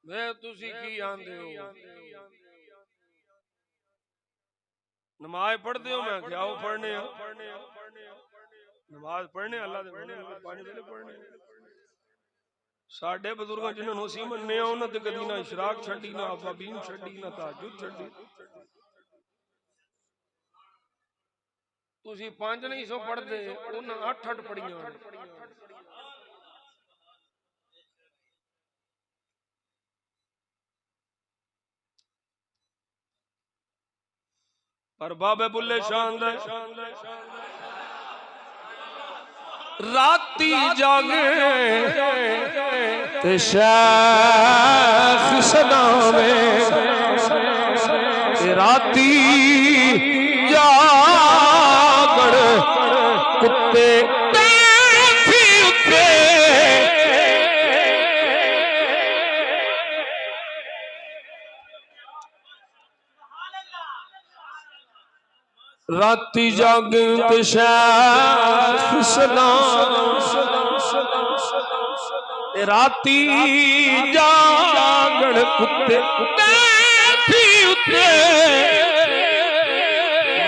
میں تسی کی آندے ہو نماز پڑھتے ہو میں کیا ہو پڑھنے ہو نماز پڑھنے اللہ دے پانی دے پڑھنے ساڑھے بزرگاں جنہوں نوسی مننے ہو نہ کدی نہ اشراق چھڑی نہ افابین چھڑی نہ تہجد چھڑی تسی 5 نہیں سو پڑھ دے انہاں 8 پڑھیاں پر بابے بلے شان دے راتی جاگے تے شیخ سلامے راتی جاگڑ کتے راتی جاگتے شیخ سلام راتی جاگن کتے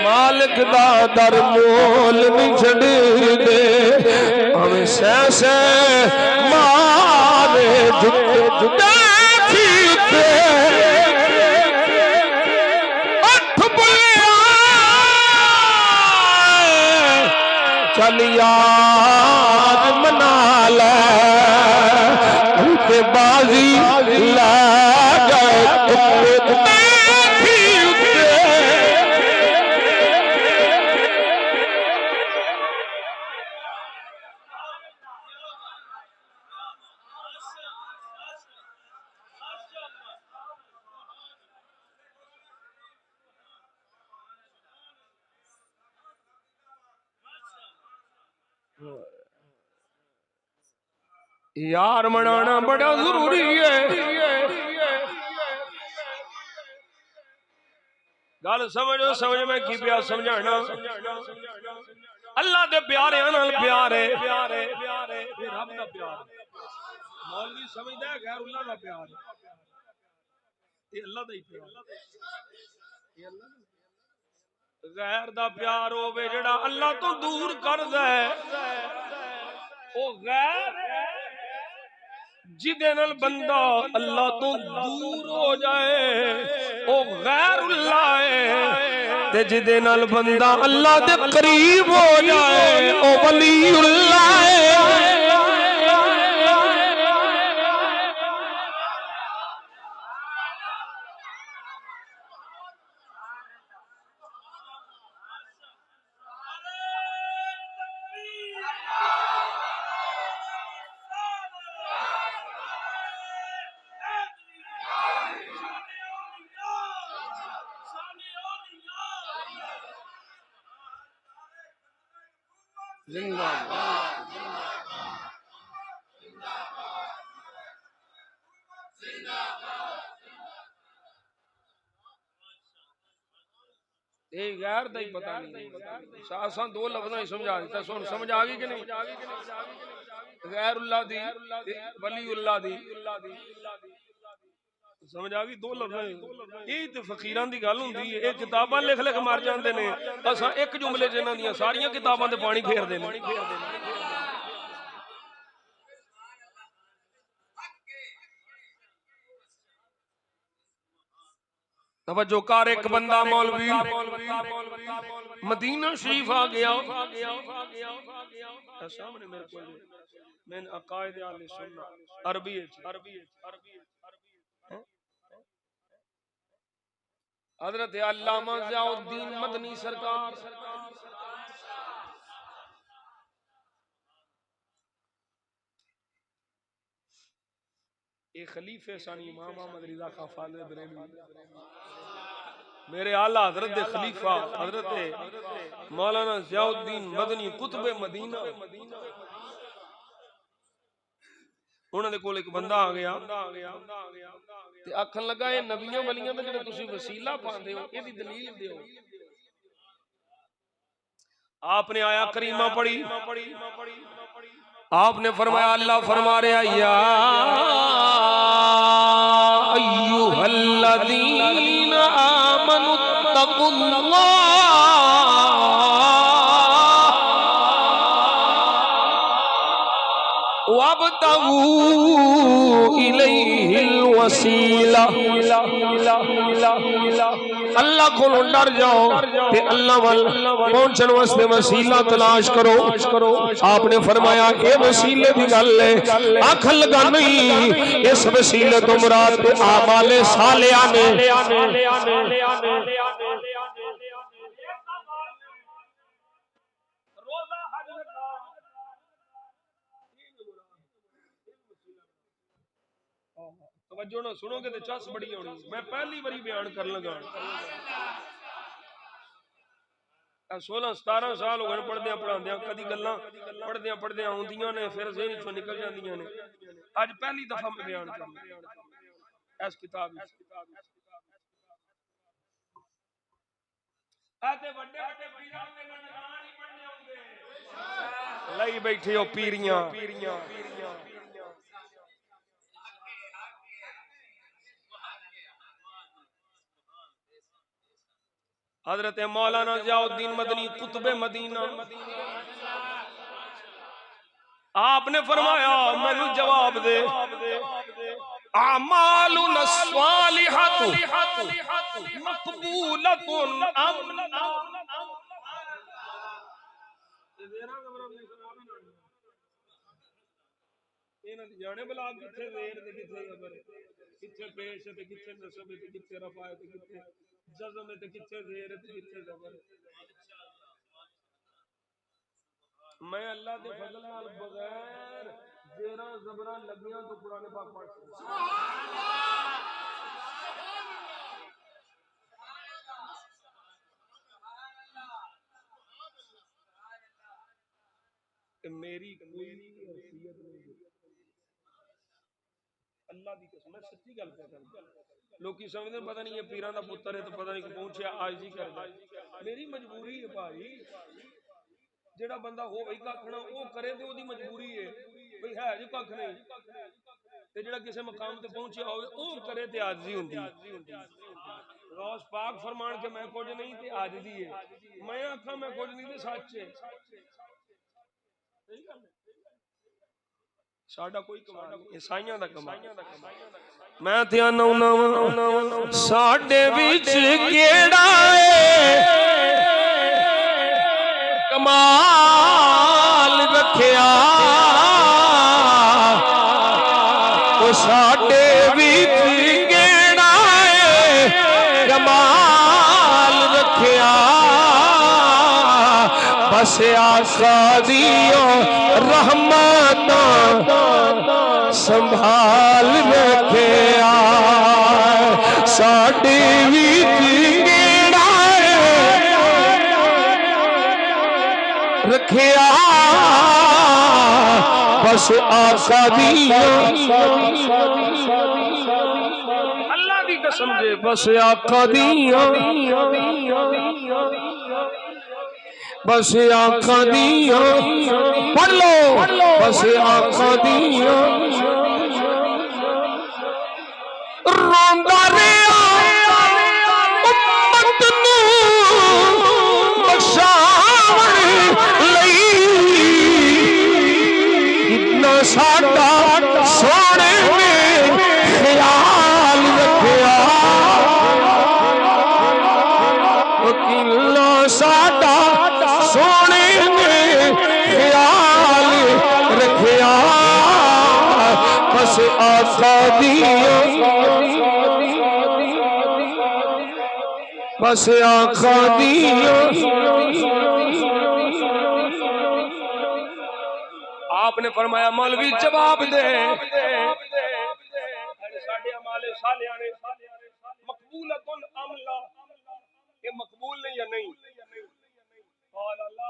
مالک دا در مول نہیں چھڑ دے ہمیں سیسے مالے جتے جتے چل یاد منا لے تے بازی لے گئے یار منانا بڑا ضروری ہے. گل سمجھ میں کی پیا سمجھانا. اللہ دے پیارے نال پیار ہے، رب دا پیار. مولوی سمجھدا ہے غیر اللہ دا پیار ہے، یہ اللہ دا ہی پیار. غیر دا پیار ہوے جڑا اللہ تو دور کردا ہے، او غیر جدے نال بندہ اللہ تو دور ہو جائے او غیر اللہ ہے، تے جدے نال بندہ اللہ دے قریب ہو جائے او ولی اللہ ہے. غیر دا ہی پتہ نہیں. آساں دو لفظاں ہی سمجھا دیتا. سن سمجھ آ گئی کہ نہیں؟ غیر اللہ دی ولی اللہ دی سمجھ آ گئی. دو لفظ یہ تے فقیراں دی گل ہوندی ہے. یہ کتاباں لکھ لکھ مار جاندے نے، اساں ایک جملے جنہاں دیاں ساریاں کتاباں تے پانی پھیر دے نے. توجہ کر. ایک بندہ مولوی مدینہ شریف آ گیا. سامنے میرے کو میں عقائد اہل سنت عربی حضرت علامہ ضیاء الدین مدنی سرکار یہ خلیفہ ثانی امام احمد رضا خان فاضل بریلوی میرے اعلیٰ حضرت خلیفہ حضرت مولانا ضیاء الدین مدنی قطب مدینہ. انہوں نے کول ایک بندہ آ گیا تے آکھن لگا اے نبیوں ولیاں تے جڑے تسی وسیلہ پاندے ہو ایدی دلیل دیو. آپ نے آیا کریمہ پڑھی. آپ نے فرمایا اللہ فرما رہا یا ایھا الذین آمنوا اتقوا اللہ وابتغوا الیہ الوسیلہ. اللہ کو ڈر جاؤ تے اللہ وال پہنچن واسطے وسیلہ تلاش کرو. آپ نے فرمایا اے وسیلے دی گل ہے آنکھ لگا نہیں، اس وسیلے تو مراد اعمال صالحہ نے. توجہ نہ سنو گے تے چس بڑی ہونی. میں پہلی باری بیان کر لگا 16-17 سال ہو گئے پڑھدیاں پڑھاندیاں، کدی گلاں پڑھدیاں آوندیاں نے پھر ذہن چوں نکل جاندیاں نے. اج پہلی دفعہ میں بیان کروں اس کتاب وچ. اتے بڑے بڑے پیراں دے نام نہیں پڑھنے ہوندے، لئی بیٹھے ہو پیریاں. حضرت مولانا ضیاء الدین مدنی قطب مدینہ آپ نے فرمایا مینوں جواب دے اعمالنا الصالحۃ مقبولۃ ام جانے بلا کتنے زیر تے کتنے زبر کتنے پیش تے کتنے نصب تے کتنے رفع تے کتنے جزم تے کتنے زیر تے کتنے زبر. میں اللہ دے فضل نال بغیر زیراں زبراں لگیاں تو قرآن پاک پڑھ سکتا. میری کوئی حیثیت نہیں. اللہ دی قسم میں سچی گل کر رہا ہوں. لوکی سمجھتے پتہ نہیں یہ پیراں دا پتر ہے تو پتہ نہیں پہنچیا آج ہی کر دے. میری مجبوری ہے بھائی. جڑا بندہ ہو بھائی کھ نہ وہ کرے تے اودی مجبوری ہے. بھئی ہے جی کھ نہیں تے جڑا کسے مقام تے پہنچیا ہوے او کرے تے عاجزی ہوندی. غوث پاک فرمان کہ میں کچھ نہیں تے عاجزی ہے. میں آکھاں میں کچھ نہیں تے سچ ہے. ساڈا کوئی کمال نہیں عیسائیاں دا کمال. میں تے آنا ہوں ساڈے وچ کیڑا ہے کمال رکھیا او ساڈے وچ کیڑا ہے کمال رکھیا بس آقا دیو رحمت سنبھال رکھیا ساڈے وچ کیڑا رکھیا بس آقا دیو اللہ دی قسم جے بس آقا دیو بس آقا دیو پڑھ لو بس آقا دیو روندا رہیا امت نو بخشاون لئی اتنا ساڈا سونے نے خیال رکھیا اتنا ساڈا سونے نے خیال رکھیا بس آقا دیو بس آقا دیو. آپ نے فرمایا مولوی جواب دے ساڈے اعمال صالحہ نے مقبولۃ ام لا یہ مقبول نہیں یا نہیں قال اللہ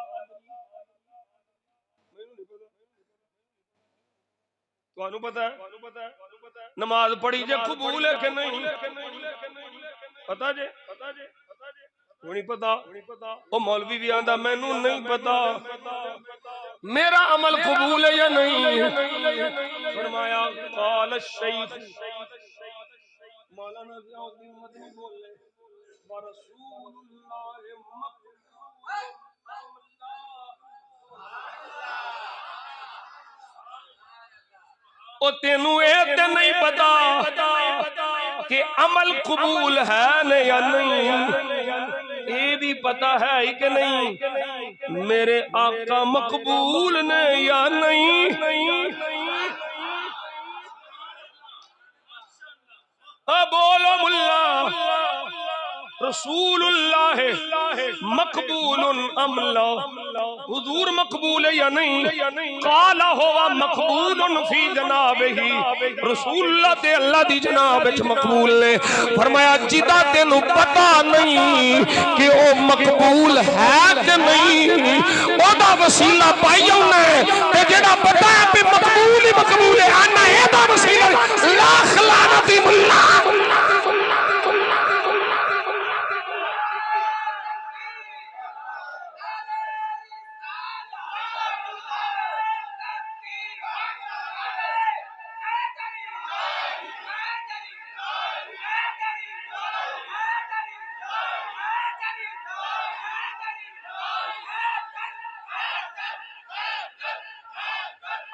تانوں پتہ ہے نماز پڑھی جے قبول ہے کہ نہیں پتہ جے نہیں پتا او مولوی بھی آندا مینوں نہیں پتا میرا عمل قبول ہے یا نہیں فرمایا قال الشیخ مولانا ضیاء الدین مدنی بول رہے ورسول اللہ او تینوں اے تے نہیں پتا کہ عمل قبول ہے یا نہیں یہ بھی پتا ہے ہی کہ نہیں میرے آقا مقبول نے یا نہیں بولو ملا رسول اللہ مقبول ام لا حضور مقبول ہے یا نہیں قال ہوا مقبول فی جنابہ رسول اللہ تے اللہ دی جناب وچ مقبول نے فرمایا جدا تینوں پتہ نہیں کہ او مقبول ہے کہ نہیں او دا وسیلہ پائی اونے تے جڑا پتہ ہے کہ مقبول ہی مقبول ہے انا اے دا وسیلہ لاکھ لعنتی ملا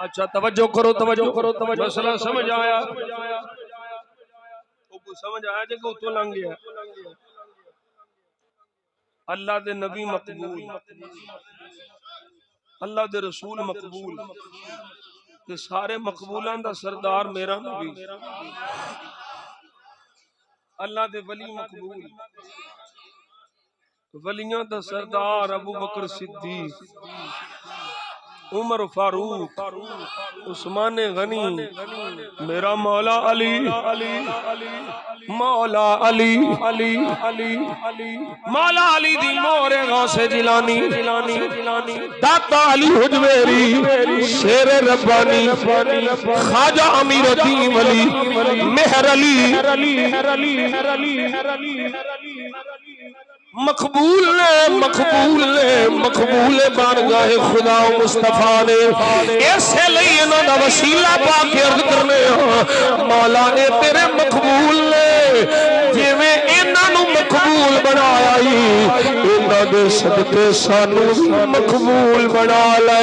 اچھا توجہ کرو مسئلہ سمجھ آیا سمجھ آیا جے کہ اتو لنگ گیا اللہ دے نبی مقبول اللہ دے رسول مقبول تے سارے مقبولان دا سردار میرا نبی اللہ دے ولی مقبول ولیاں دا سردار ابو بکر صدیق عمر فاروق عثمان غنی میرا مولا علی مولا علی مولا علی دی مور غوث جیلانی داتا علی حجویری شیر ربانی خواجہ امیر الدین ولی مہر علی مقبول بارگاہ خدا و مصطفیٰ نے ایسے لئی انہوں دا وسیلہ پا کے عرض کرنے مولا اے تیرے مقبول نے جی میں انہوں نو مقبول بنایا ہی انہوں دے صدقے سانو مقبول بنا لے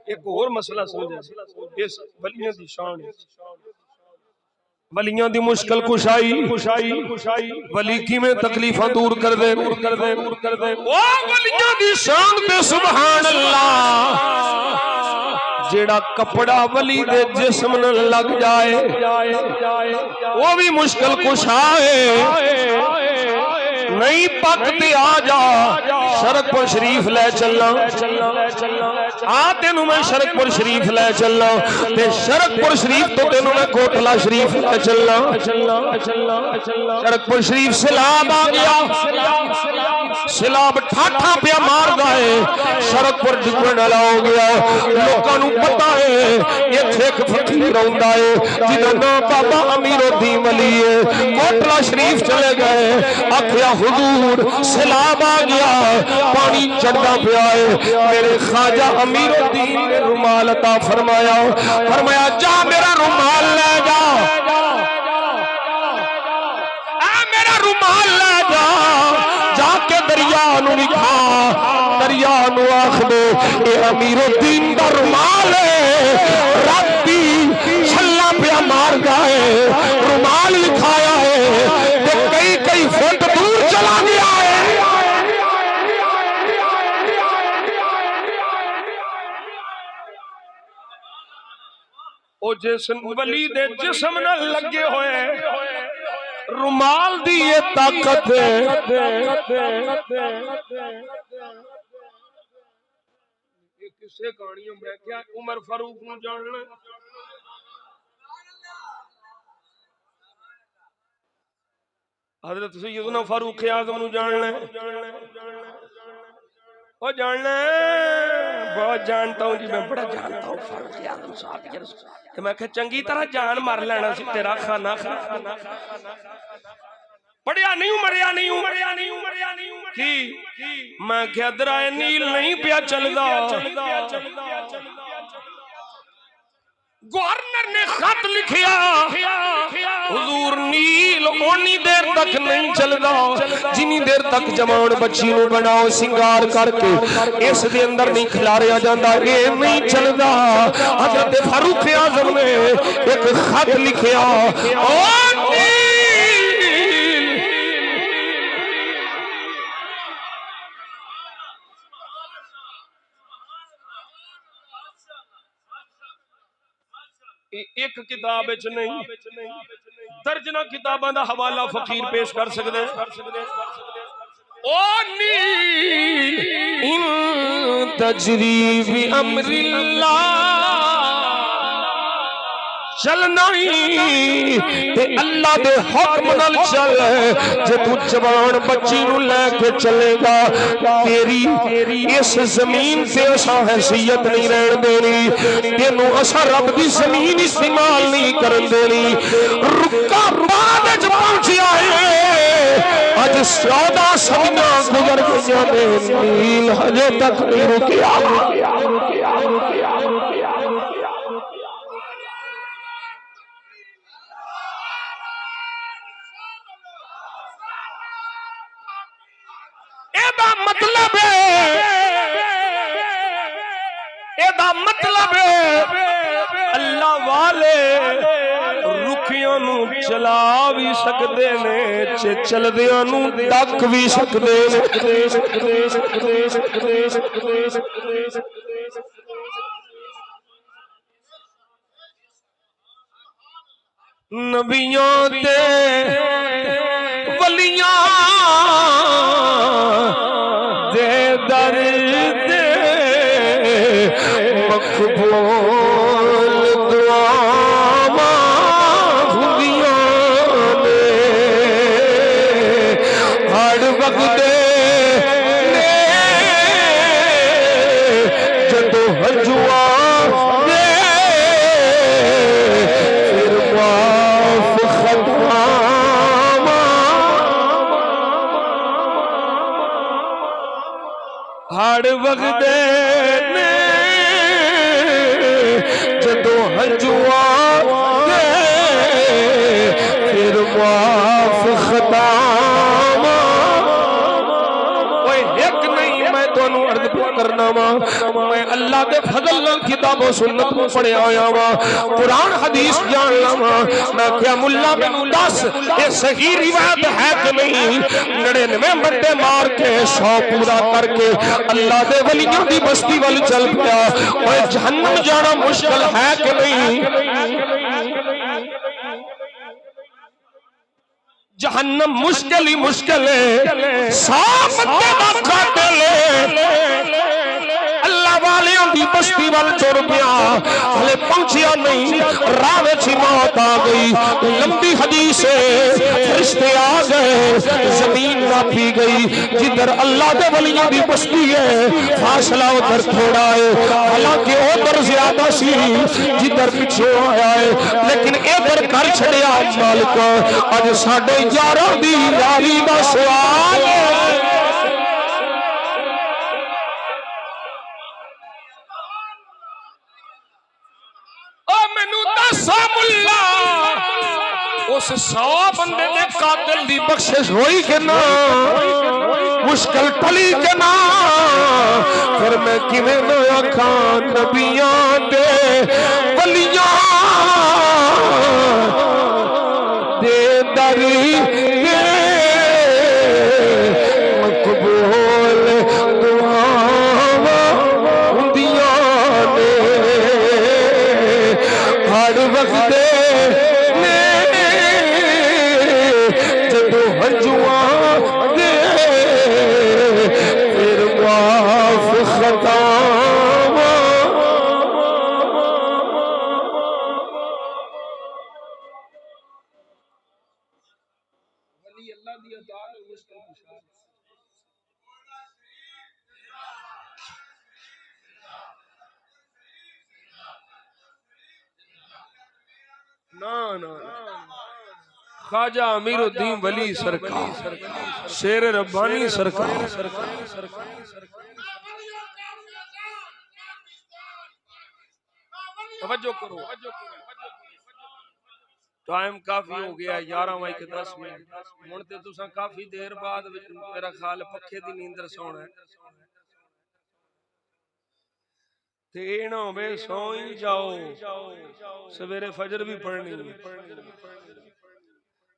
ایک اور مسئلہ سمجھے اس ولیوں دی شان ہے ولیاں دی مشکل کشائی ولی کی میں تکلیفاں دور کر دے او ولیاں دی شان تے سبحان اللہ جیڑا کپڑا ولی دے جسم نہ لگ جائے وہ بھی مشکل کشائے نہیں پکتے آ جا شرک پر شریف لے چلنا تینوں میں شرک پر شریف لے چلنا تے شرک پر شریف تو تینوں میں کوٹلا شریف لے چلنا شرک پر شریف سلاب آ گیا سلاب ٹھاٹھا پیا مار گئے شرک پر ڈگن والا ہو گیا لوکاں نوں پتہ ہے ایک فقیر ہوندا ہے جنہاں نام بابا امیر الدین ولی ہے کوٹلا شریف چلے گئے آکھیا حضور سیلاب آ گیا پانی چڑھتا پیا ہے میرے خواجہ امیر الدین نے رومال عطا فرمایا جا میرا رومال لے جا میرا رومال لے جا جا کے دریا نو لکھا دریا نو آخ دے اے امیر الدین دا رومال ہے راتی چھلا پیا مار گئے رومال لکھایا ہے کئی فٹ دور چلا گیا ہے او جس ولی دے جسم نہ لگے ہوئے رومال دی یہ طاقت ہے کسے کہانیوں میں کیا عمر فاروق نو جاننا حضرت سیدنا فاروق اعظم نو جاننا وہ جاننا بہت جانتا ہوں جی میں بڑا جانتا ہوں فاروق اعظم صاحب کہ میں کہ چنگی طرح جان مار لینا سی تیرا کھانا پڑھیا نہیں ہوں مریا نہیں ہوں کی میں کہ درائے نیل نہیں پیا چلدا گورنر نے خط لکھیا حضور نیل اونی دیر تک نہیں چلدا جنی دیر تک جوان بچی نو بناؤ سنگار کر کے اس دے اندر نہیں کھلاریا جاندا اے نہیں چلدا حضرت فاروق اعظم نے ایک خط لکھیا او ایک کتاب وچ نہیں درجنہ کتاباں دا حوالہ فقیر پیش کر سکدے او نیل ان تجری بامر اللہ چلنا ہی تے اللہ دے حکم نال چل جے تو جوان بچی نو لے کے چلے گا تیری اس زمین تے اساں حیثیت نہیں رہن دینی تینوں اساں رب دی زمین استعمال نہیں کرن دینی رکا بعد وچ پہنچیا ہے اج 14 صدیاں گزر گئیاں نے نیل ہجے تک نہیں رکیا مطلب اللہ والے رکھیاں نو چلا بھی سکتے نے چلدیاں نو ڈک بھی سکتے نبیوں تے ولیاں مقبول دعاواں ہوندیاں نے ہر وقت جدو ہنجواں ہر وقت نے جدو ہنجواں پھر معاف خطاواں ایک نہیں میں تانوں عرض کرنا وا میں اللہ دے فضل نال کتاب و سنت کو پڑھیا ہویا وا قرآن حدیث جان لاوا میں کیا ملا مینوں دس اے صحیح روایت ہے کہ نہیں 99 بندے مار کے 100 پورا کر کے اللہ دے ولیاں دی بستی ول چل پیا اوے جہنم جانا مشکل ہے کہ نہیں جہنم مشکل ہی مشکل ہے 100 بندے دا قاتل اللہ والیاں دی بستی وال چور پیا ہلے پہنچیا نہیں راہ وچ موت آ گئی لمبی حدیث ہے فرشتے آ گئے زمین ناپی گئی جدھر اللہ دے ولیاں دی بستی ہے فاصلہ ادھر تھوڑا ہے حالانکہ ادھر زیادہ سی جدھر پیچھے آیا ہے لیکن ادھر کر چھڑیا مالک اج ساڈے یاراں دی یاری دا سوال ہے اس 100 بندے دے قاتل دی بخشش ہوئی کہ نہ مشکل ٹلی کہ نہ پھر میں کیویں نہ آکھاں نبیاں دے ولیاں دے در مقبول دعاواں ہوندیاں نے ہر وقت خواجہ امیر الدین ولی سرکار شیر ربانی سرکار توجہ کرو ٹائم کافی ہو گیا 11:10 ہن تے تساں کافی دیر بعد میرا خیال پکھے دی نیندر سونا ہے تے نہ ہوے سو ہی جاؤ سویرے فجر بھی پڑھنی ہے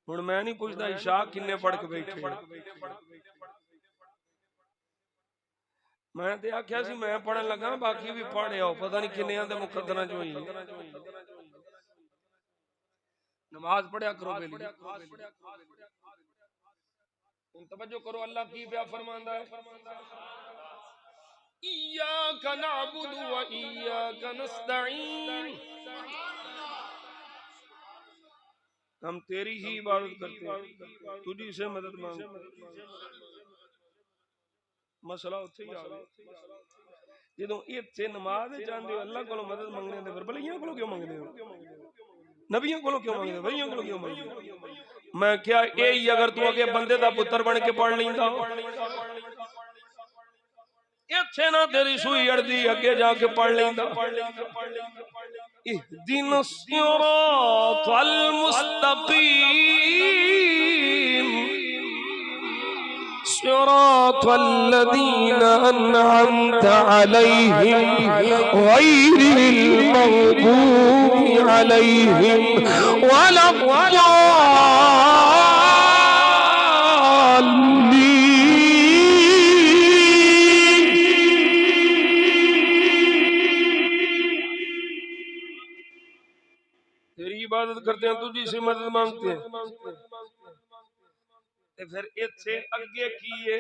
ہن میں نہیں پوچھدا عشاء کنے پڑھ کے بیٹھے میں تے آکھیا سی میں پڑھن لگا باقی بھی پڑھے آؤ پتہ نہیں کنیاں دے مقدراں جو ہوئی نماز پڑھیا کرو بیلی توجہ کرو اللہ کی پیا فرماندا ہے ایاک نعبد و ایاک نستعین ہم تیری ہی عبادت کرتے ہیں تجھی سے مدد مانگتے ہیں مسئلہ اتھے ہی آ گیا جدوں ایتھے نماز جاندے اللہ کولوں مدد منگنے تے پھر بلیاں کولوں کیوں منگدے ہو نبیوں کولوں کیوں منگدے ہو ولیاں کولوں کیوں منگدے ہو میں کیا اے اگر تو اگے بندے دا پتر بن کے پڑھ لیندا ایتھے نہ تیری سوئی اڑدی اگے جا کے پڑھ لیندا اهدنا الصراط المستقيم صراط الذين أنعمت عليهم غير المغضوب عليهم ولا عبادت کرتے ہیں تجھی سے مدد مانگتے ہیں تے پھر ایتھے اگے کیے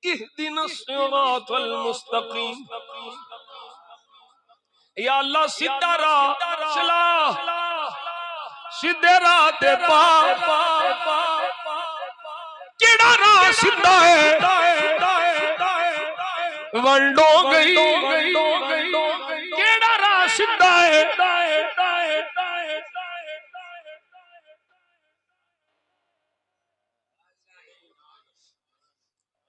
اہدنا الصراط المستقیم، یا اللہ سیدھا راہ چلا، سیدھے راہ تے پا، کیڑا راہ سیدھا ہے ونڈو گئی، کیڑا راہ سیدھا ہے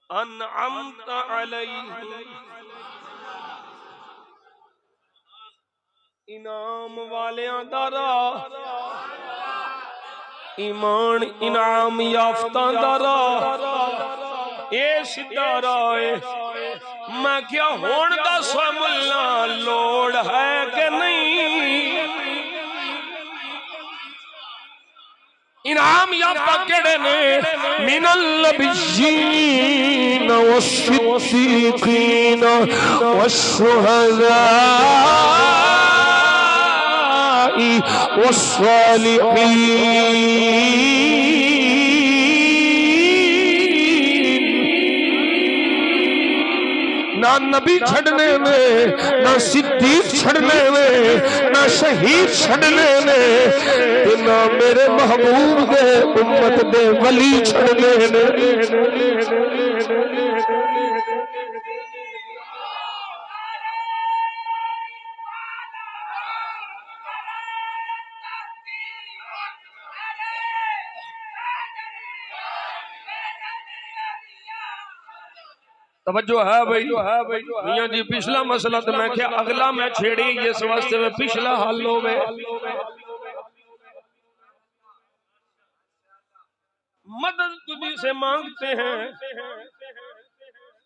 انعمت علیہم، انعام والیاں دا راہ، ایمان انعام یافتہ دا راہ، اے سیدھا راہ ہے۔ میں کیا ہون دس ملا لوڑ ہے کہ نہیں؟ انعام یافتہ کیڑے نے؟ من النبیین والصدیقین والشہداء والصالحین۔ نہ نبی چھڑنے میں، نہ صدیق چھڑنے میں، نہ شہید چھڑنے میں، نہ میرے محبوب دے امت دے ولی چھڑنے میں۔ توجہ ہے بھائی میاں جی، پچھلا مسئلہ تو میں کیا اگلا میں چھیڑی اس واسطے میں پچھلا حل ہو گئے۔ مدد تجھی سے مانگتے ہیں،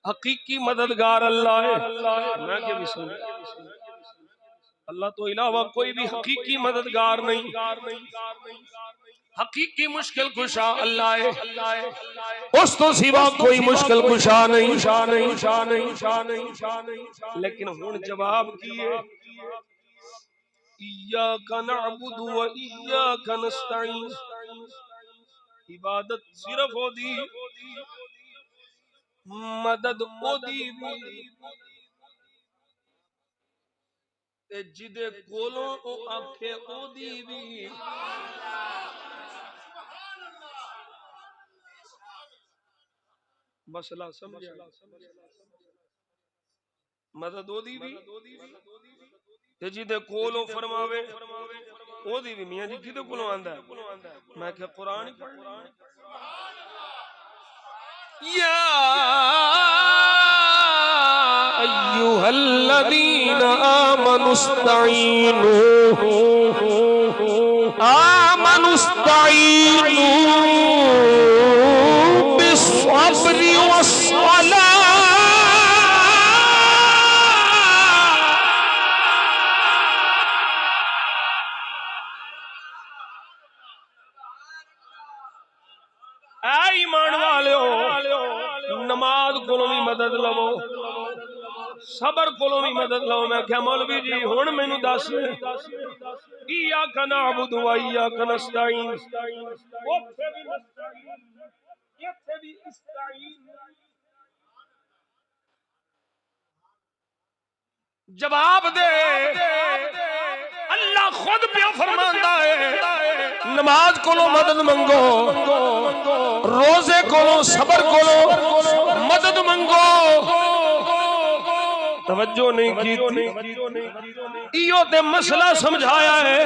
حقیقی مددگار اللہ ہے۔ میں کیا بھی سن، اللہ تو علاوہ کوئی بھی حقیقی مددگار نہیں، حقیقی مشکل کشا اللہ ہے، اس تو سوا کوئی مشکل کشا نہیں۔ لیکن ہن جواب کیے، ایاک نعبد و ایاک نستعین، عبادت صرف ہو دی، مدد ہو دی بھی، تے جدے کولوں او آکھے او دی بھی۔ مسئلہ سمجھا؟ مدد او دی بھی تے جدے کولوں فرماوے او دی بھی۔ میاں جی کدے کولوں آندا ہے؟ میں کہ قرآن ہی پڑھنا۔ یا ایھا الذین آمنوا استعینوا بالصبر والصلاة، اے ایمان والو نماز کولوں بھی مدد لو، صبر کولوں بھی مدد لو۔ میں کیا مولوی جی ہن مینوں دس، ایاک نعبد و ایاک نستعین، اوتھے بھی نستعین، ایتھے بھی استعین۔ جواب دے، اللہ خود پہ فرماندا ہے نماز کولوں مدد منگو، روزے کولوں صبر کولوں مدد منگو۔ توجہ نہیں کی، ایو تے مسئلہ سمجھایا ہے۔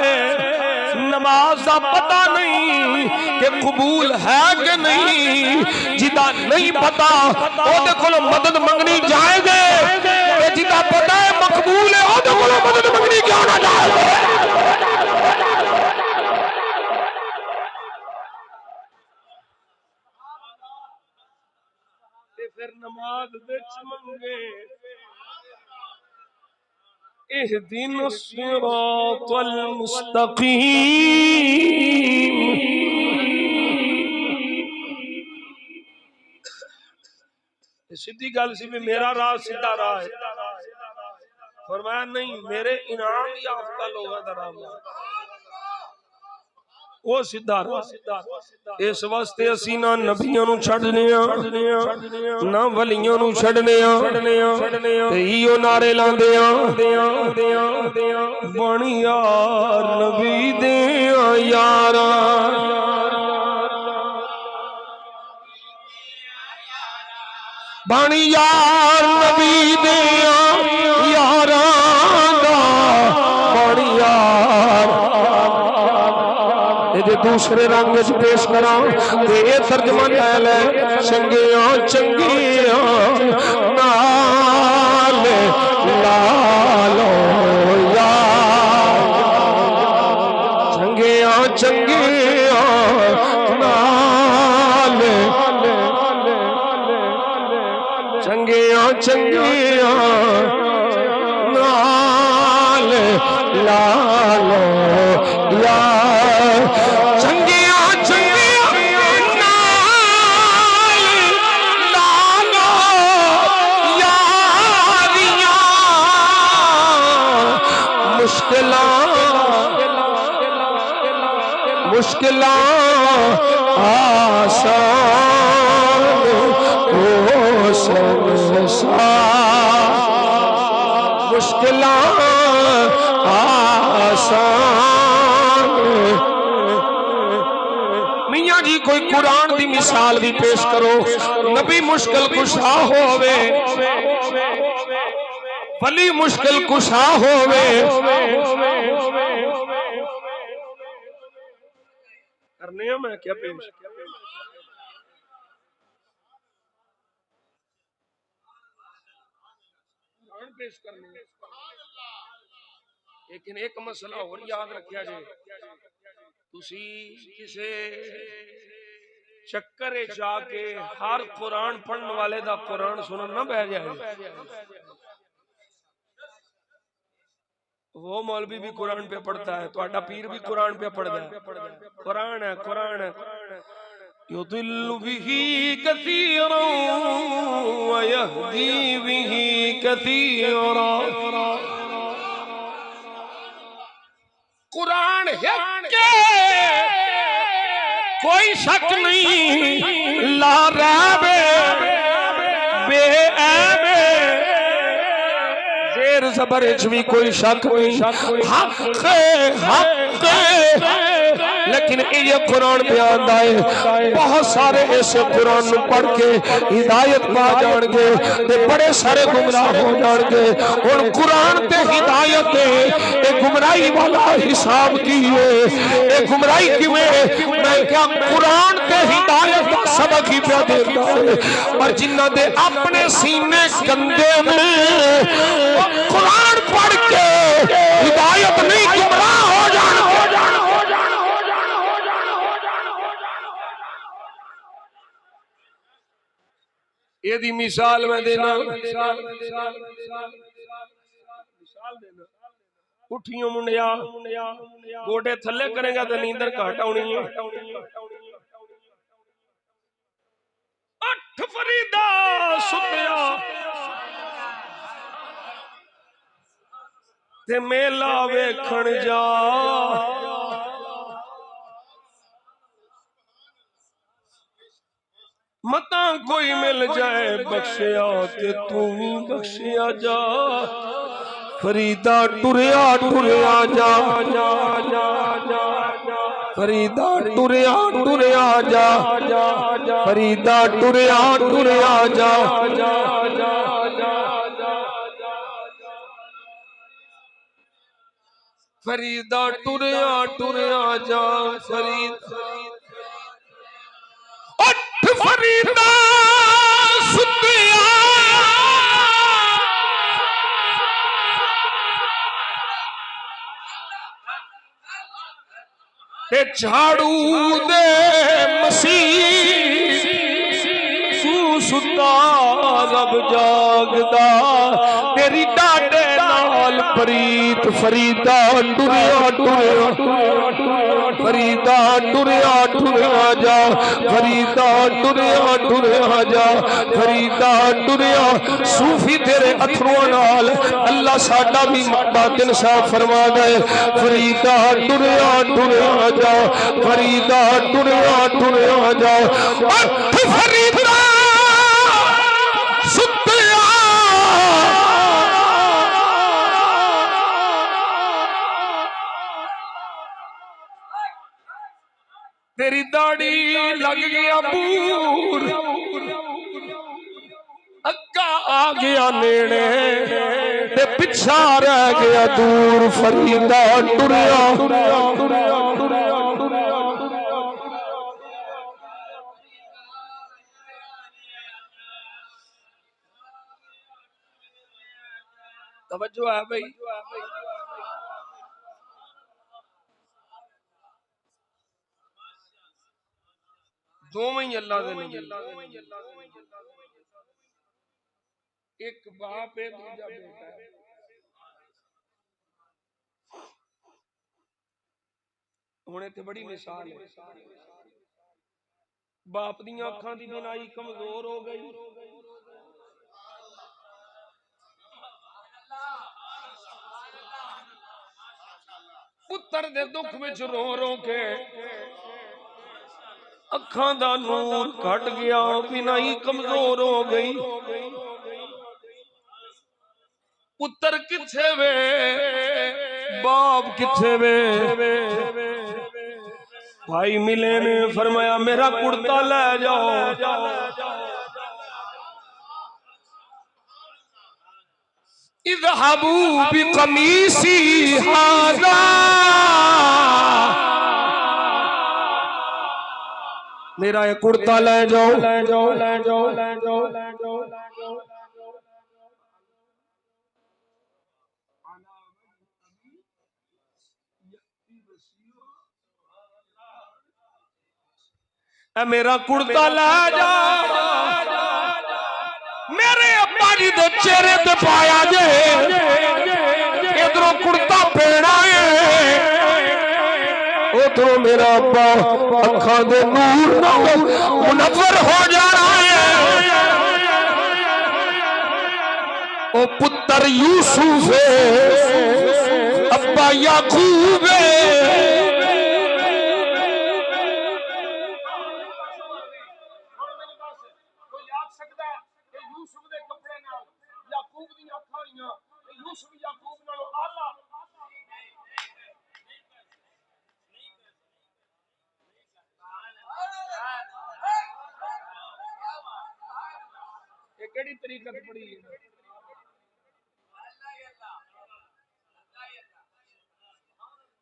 نماز دا پتہ نہیں کہ قبول ہے کہ نہیں، جدا نہیں پتا او دے کولوں مدد منگنی جائے گے، جدا پتہ ہے مقبول ہے او دے کولوں مدد منگنی کیوں نہ جائے گے؟ پھر نماز وچ منگے، اہدنا الصراط المستقیم۔ سیدھی گل سی بھی میرا راہ سیدھا راہ ہے، فرمایا نہیں، میرے انعام یافتہ لوگوں کا راہ ہے، وہ سیدھا راہ۔ اس واسطے اسی نہ نبیوں نو چھڈنے نہ ولیوں نو چھڈنے تے ایو نعرے لاندے بن یار نبی دے یاراں بن یار نبی دے یاراں دا بن یار دوسرے رنگ وچ پیش کراں تے اے ترجمہ لے چنگیاں چنگیاں نال لالو یار چنگیاں چنگیاں نال چنگیاں چنگیاں نال لالو یار چنگیاں چنگیاں نال لالو یاریاں مشکلاں آسان ہو مشکلاں آسان میاں جی کوئی قرآن دی مثال بھی پیش کرو نبی مشکل کشا ہووے ولی مشکل کشا ہووے کرنے ہیں میں کیا پیش کرنے لیکن ایک مسئلہ اور یاد رکھیا جائے تسی کسے چکر جا کے ہر قرآن پڑھنے والے دا قرآن سنن نہ بہ جائے وہ مولوی بھی قرآن پہ پڑھتا ہے تو آٹا پیر بھی قرآن پہ پڑھتا ہے قرآن ہے قرآن ہے یضل به کثیرا ویہدی به کثیرا قرآن ہے کہ کوئی شک نہیں لا ریب بے عیب زیر زبر بھی کوئی شک نہیں حق حق لیکن یہ قرآن پہ آندا ہے بہت سارے ایسے قرآن نو پڑھ کے ہدایت پا جان گے تے بڑے سارے گمراہ ہو جان گے اور قرآن تے ہدایت ہے اے گمراہی والا حساب کی ہے اے گمراہی کیویں میں کیا قرآن تے ہدایت دا سبق ہی پہ دیتا ہے اور جنہ دے اپنے سینے گندے میں قرآن پڑھ کے ہدایت نہیں گمراہ ہو جان یہ دی مثال میں دینا اٹھیوں منڈیا گوڑے تھلے کریں گا تو نیندر کاٹا ہونی ہے اٹھ فریدہ ستیا تے میلا ویکھن جا متا کوئی مل جائے بخشیا تے تو بخشیا جا فریدہ ٹریا ٹریا جا فریدہ ٹریا ٹریا جا فریدہ ٹریا ٹریا جا فریدہ ٹریا ٹریا جا فریدہ ستیا تے جھاڑو دے مسیح سو ستا رب جاگدا تیری ڈاڈے نال پریت فریدا ٹریا ٹریا فریدا ٹریا ٹریا جا فریدا ٹریا ٹریا جا فریدا ٹریا صوفی تیرے اتھروں نال اللہ ساڈا بھی باطن صاف فرما دے فریدا ٹریا ٹریا جا فریدا ٹریا ٹریا جا اٹھ فریدا ستیا تیری داڑھی لگ گیا بور اگا آ گیا نیڑے تے پچھا رہ گیا دور فریدا ٹریا توجہ ہے بھائی دو میں اللہ دے نہیں ایک باپ ہے دوجا بیٹا ہے ہونے تے بڑی مثال ہے باپ دیاں اکھاں دی بینائی کمزور ہو گئی پتر دے دکھ وچ رو رو کے اکھاں دا نور گھٹ گیا بینائی کمزور ہو گئی پتر کتھے وے باپ کتھے وے بھائی ملے نے فرمایا میرا کرتا لے جاؤ اذهبوا بقمیصی ھذا میرا یہ کرتا لے جاؤ اے میرا کرتا لے جا میرے ابا جی دے چہرے تے پایا جے ادھروں کرتا پھیڑا ہے ادھروں میرا ابا اکھاں دے نور نال منور ہو جانا ہے او پتر یوسف ابا یعقوب کیڑی طریقت پڑی ہے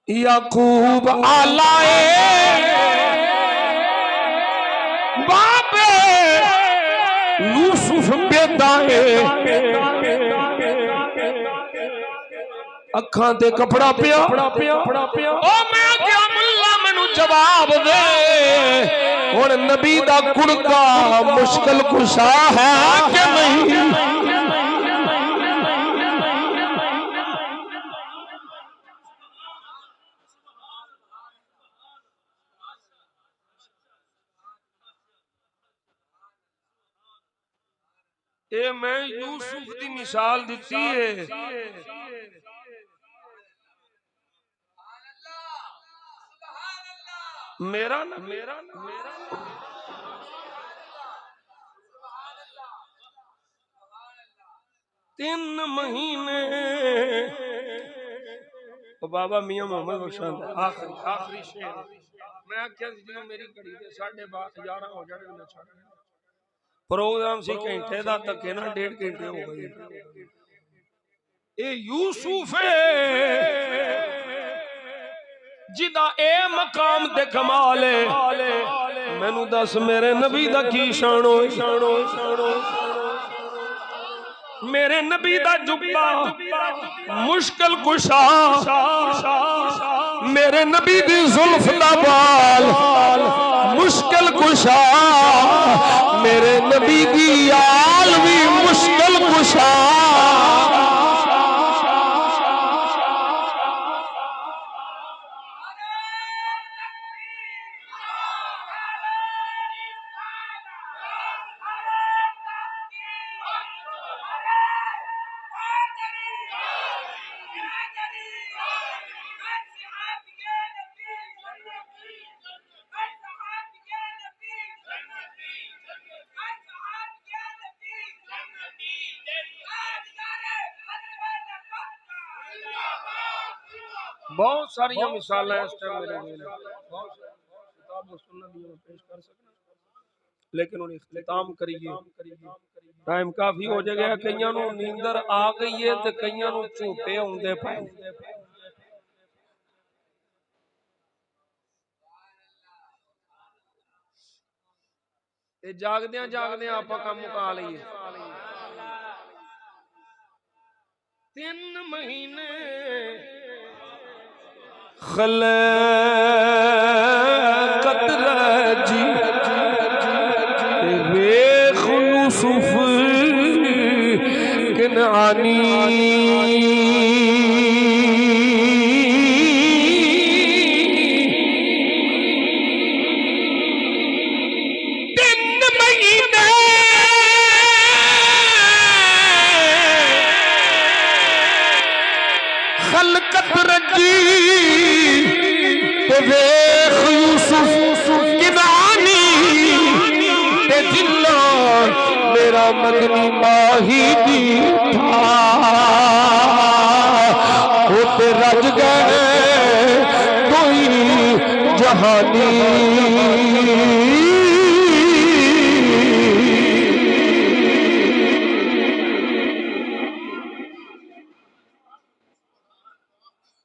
یعقوب آلائے باپ یوسف بیٹا ہے اکھاں تے کپڑا پیا او میں کیا ملا مینوں جواب دے ہن نبی دا کڑکا مشکل کشا ہے کہ نہیں اے میں یوسف دی مثال دیتی ہے میرا نا تین مہینے بابا میاں محمد بخشان آخری شعر میں کیا میری گھڑی دے 11:30 ہو جانے میں چھڑ پروگرام سی گھنٹے دا تک ہے نا 1.5 گھنٹے ہو گئے اے یوسف جدا اے مقام تے کمال ہے مینوں دس میرے نبی دا کی شان ہوئے میرے نبی دا جبا مشکل کشا میرے نبی دی زلف دا بال مشکل کشا میرے نبی دی آل بھی مشکل کشا بہت ساری مثال ہیں اس ٹائم میرے ذہن میں، بہت ساری کتاب و سنت میں پیش کر سکنا، لیکن انہیں اختتام کریے، ٹائم کافی ہو جائے گا، کئیاں نو نیندر آ گئی ہے تے کئیاں نو جھوٹے ہوندے پے، تے جاگدیاں جاگدیاں آپا کام مکا لئیے۔ 3 مہینے خلقت رجی ویخ یوسف کنعانی خلقت رجی ویخ یوسف کنعانی تے جلا میرا مدنی ماہی دی تھا وہ تے رج گئے کوئی جہانی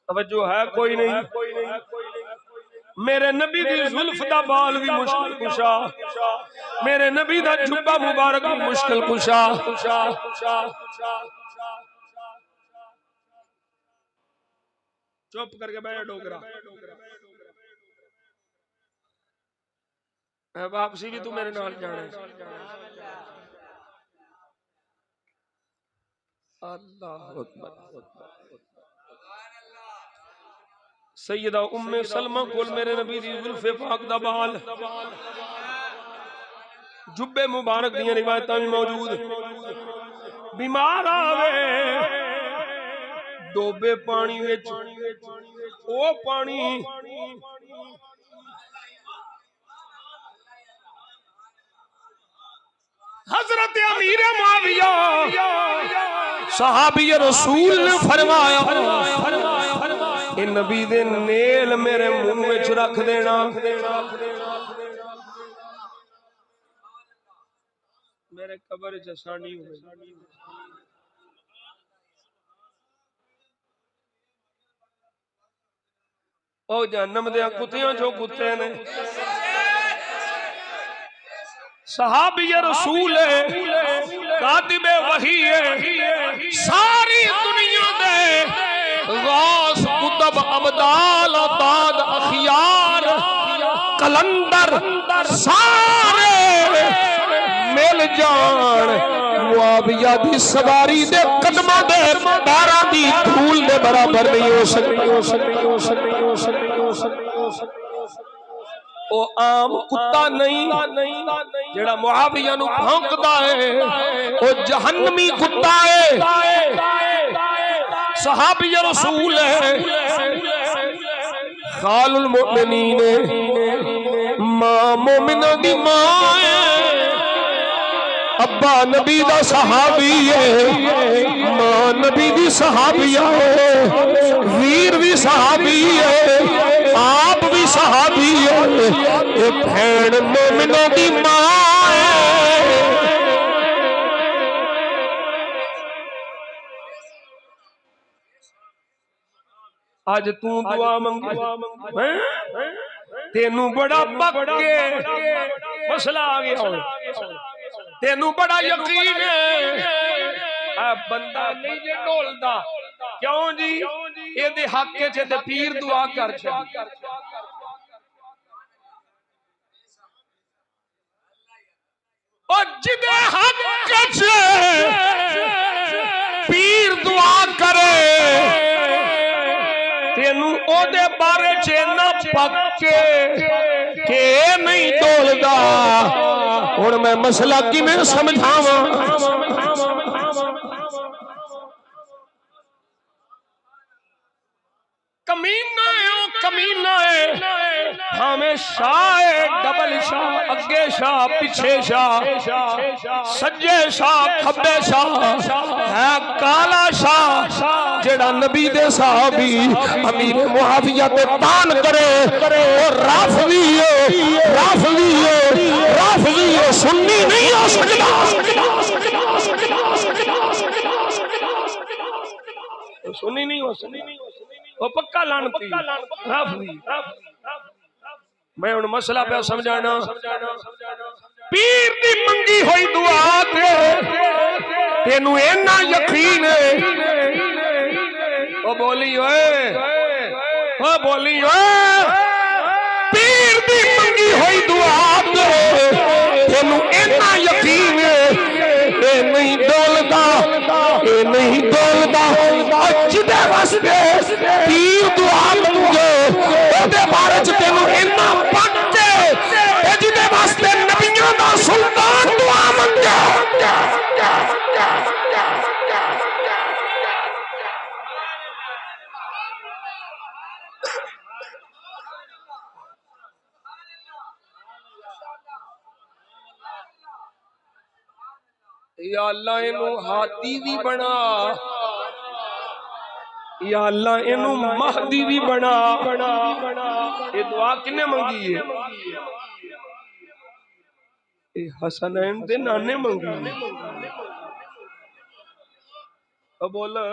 توجہ ہے کوئی نہیں؟ میرے نبی دی زلف دا بال بھی مشکل کشا، میرے نبی دا جبہ مبارک بھی مشکل کشا، چپ کر کے بیٹھ ڈوگرا، واپسی بھی تو میرے نال جانے، اللہ اکبر۔ سیدہ ام سلمہ کول میرے نبی دی زلف پاک دا بال، جبے مبارک دیاں روایتاں بھی موجود، بیمار آوے ڈوبے پانی وچ، او پانی حضرت امیر معاویہ صحابی رسول نے فرمایا اے نبی دے نیل میرے منہ وچ رکھ دینا، میرے قبر وچ آسانی ہوئی۔ او جہنم دے کتیاں جو کتے نے، صحابی رسول ہے، کاتب وحی ہے، ساری دنیا دے غوث قطب ابدال اطاد اخیار کلندر سارے مل جان معاویہ دی سواری دے قدمہ دے پیراں دی دھول دے برابر نہیں ہو سکتی۔ او عام کتا نہیں جڑا معاویہ نو بھونکدا ہے، او جہنمی کتا ہے، صحابی رسول ہے، خال المؤمنین ماں مومنہ دی ماں ہے، ابا نبی دا صحابی ہے، ماں نبی دی صحابیہ ہے، ویر بھی صحابی ہے، آپ بھی صحابی ہے، اے بھین مومنوں دی ماں ہے۔ آج تو دعا منگی تینوں بڑا پکے مسئلہ آ گیا، تینوں بڑا یقین ہے، اے بندہ نہیں جے ڈولدا کیوں جی اے دے حق وچ تے پیر دعا کر چھڈی، او جدے حق وچ پیر دعا کرے تینوں او دے بارے چ نہ پکے کہ نہیں ڈولدا۔ ہن میں مسئلہ کیویں سمجھاواں؟ زمینہ ہمیں شاہ ڈبل شاہ اگے شاہ پیچھے شاہ سجے شاہ کھبے شاہ ہے کالا شاہ جڑا نبی دے صحابی امیر معاویہ تے تان کرے اور رافضی سنی نہیں ہو سکتا سنی نہیں ہو سکتا وہ پکا لانتی رافضی میں ان مسئلہ پہ سمجھانا پیر دی منگی ہوئی دعا تے تینوں اینا یقین ہے او بولی پیر دی منگی ہوئی دعا تے تینوں اینا یقین ہے اے نہیں دولدا جدے واسطے پیر دعا منگے او دے بارے چ تینوں اینا پکے اے جدے واسطے نبیوں دا سلطان دعا منگے یا اللہ انہوں ہادی بھی بنا یا اللہ انہوں مہدی بھی بنا یہ دعا کنے منگی ہے یہ حسنین دے نانے منگی ہے اب بولا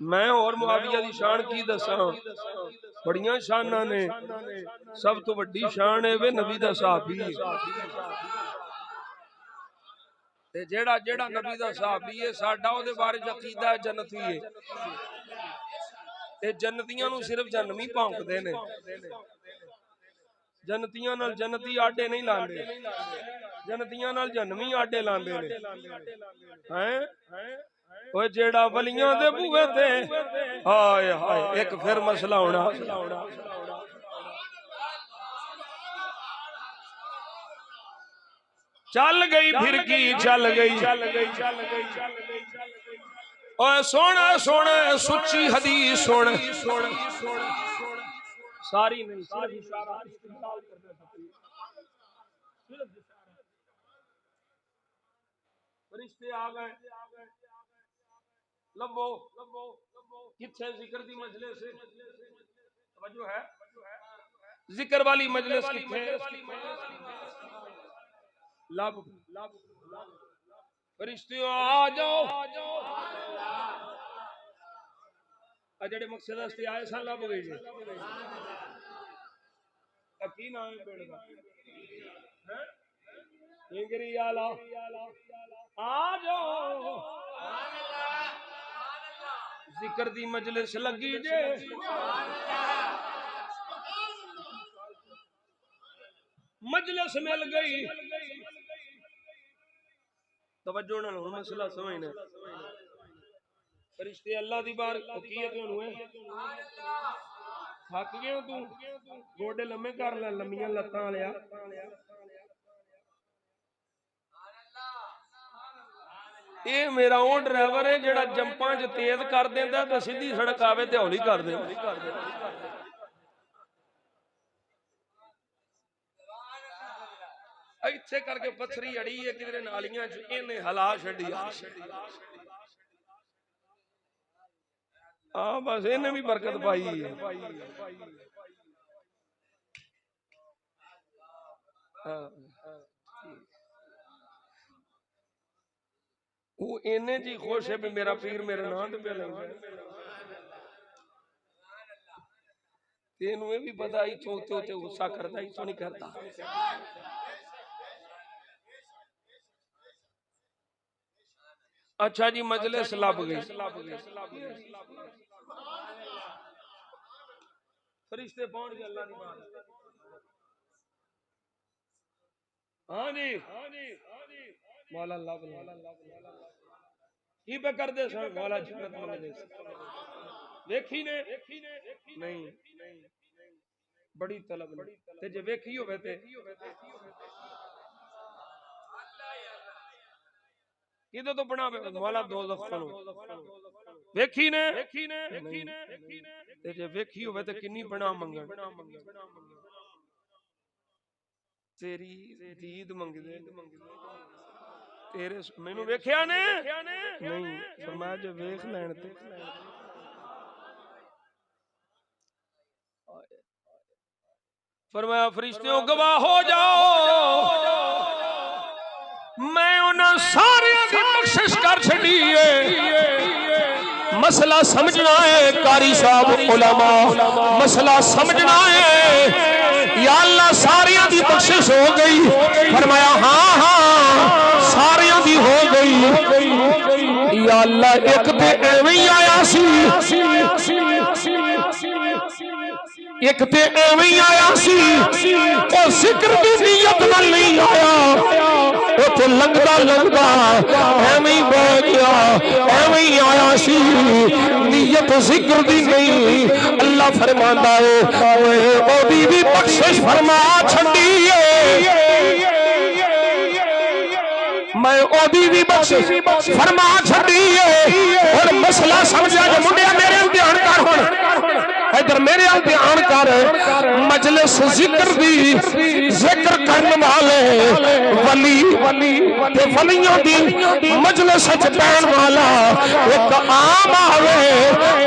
میں اور معاویہ دی شان کی دساں بڑیاں شانہ نے سب تو بڑی شان ہے وہ نبی دا صحابی ہے جیڑا نبی دا صحابی ہے ساڈا او دے بارے عقیدہ ہے جنتی ہے تے جنتیاں نو صرف جنمی پونک دے نے جنتیاں نال جنتی آڈے نہیں لاندے جنتیاں نال جنمی آڈے لاندے نے ہیں او جیڑا ولیاں دے بوئے تے ہائے ہائے ایک پھر مسئلہ ہونا چل گئی پھر کی چل گئی اوے سونا سچی حدیث سن ساری نہیں صرف اشارہ استعمال کرنا پڑتی فرشتے آ گئے لبو کتھے ذکر دی مجلس سے توجہ ہے ذکر والی مجلس کتھے لب فرشتیوں آ جاؤ جڑے مقصد واسطے آئے سن لب گئے جی کی نام ہے پیڑ کا انگری آلا آ جاؤ ذکر دی مجلس لگی جے مجلس مل گئی توجہ نہ ہن مسئلہ سمجھنا فرشتے اللہ دی بار کی ہے کیوں ہوئے تھک گئے تو گوڈے لمے کر لے لمیاں لتاں لیا اے میرا اون ڈرائیور ہے جڑا جمپاں جو تیز کر دیندا تے سیدھی سڑک آوے تے ہولی کر دے ایتھے کر کے پتھری اڑی ہے کدھر نالیاں چ اینے ہلا چھڈی ہاں بس اینے بھی برکت پائی ہے وہ اینے جی خوش ہے بھی میرا پیر میرے نام تے پہ لگ جائے تینوں یہ بھی پتہ ہی ہوتے غصہ کرتا ہی تو نہیں کرتا اچھا جی مجلس لب گئی فرشتے پہنچ گئے اللہ دی بات ہاں جی مولا لب کی پہ کر دے سن مولا جنت منگے ویکھی نے نہیں بڑی طلب تے جے ویکھی ہوے تے کدے تو بنا مولا دوزخ تو ویکھی نے تے جے ویکھی ہوے تے کنی بنا منگن تیری دید منگ دے تیرے مینوں ویکھیا نے نہیں فرمایا جو ویکھ لین تے فرمایا فرشتوں گواہ ہو جاؤ میں انہاں سارے دی بخشش کر چھڈی ہے مسئلہ سمجھنا ہے قاری صاحب علماء مسئلہ سمجھنا ہے یا اللہ ساریاں دی بخشش ہو گئی فرمایا ہاں ہاں ساریاں دی ہو گئی یا اللہ ایک تے ایویں آیا سی ایک تے ایویں آیا سی او ذکر دی نیت نال نہیں آیا او تے لنگدا لنگدا ایویں بہ گیا ایویں آیا سی نیت ذکر دی نہیں اللہ فرماندا ہے او دی بھی بخشش فرما چھڈی ہے میں او دی بھی بخشش فرما چھڈی ہے اور مسئلہ سمجھا جو منڈیا میرے امتحان کر ہن ادھر میرے امتحان کر مجلس ذکر دی ذکر کرنے والے ولی تے ولیوں دی مجلس وچ بیٹھن والا ایک عام آوے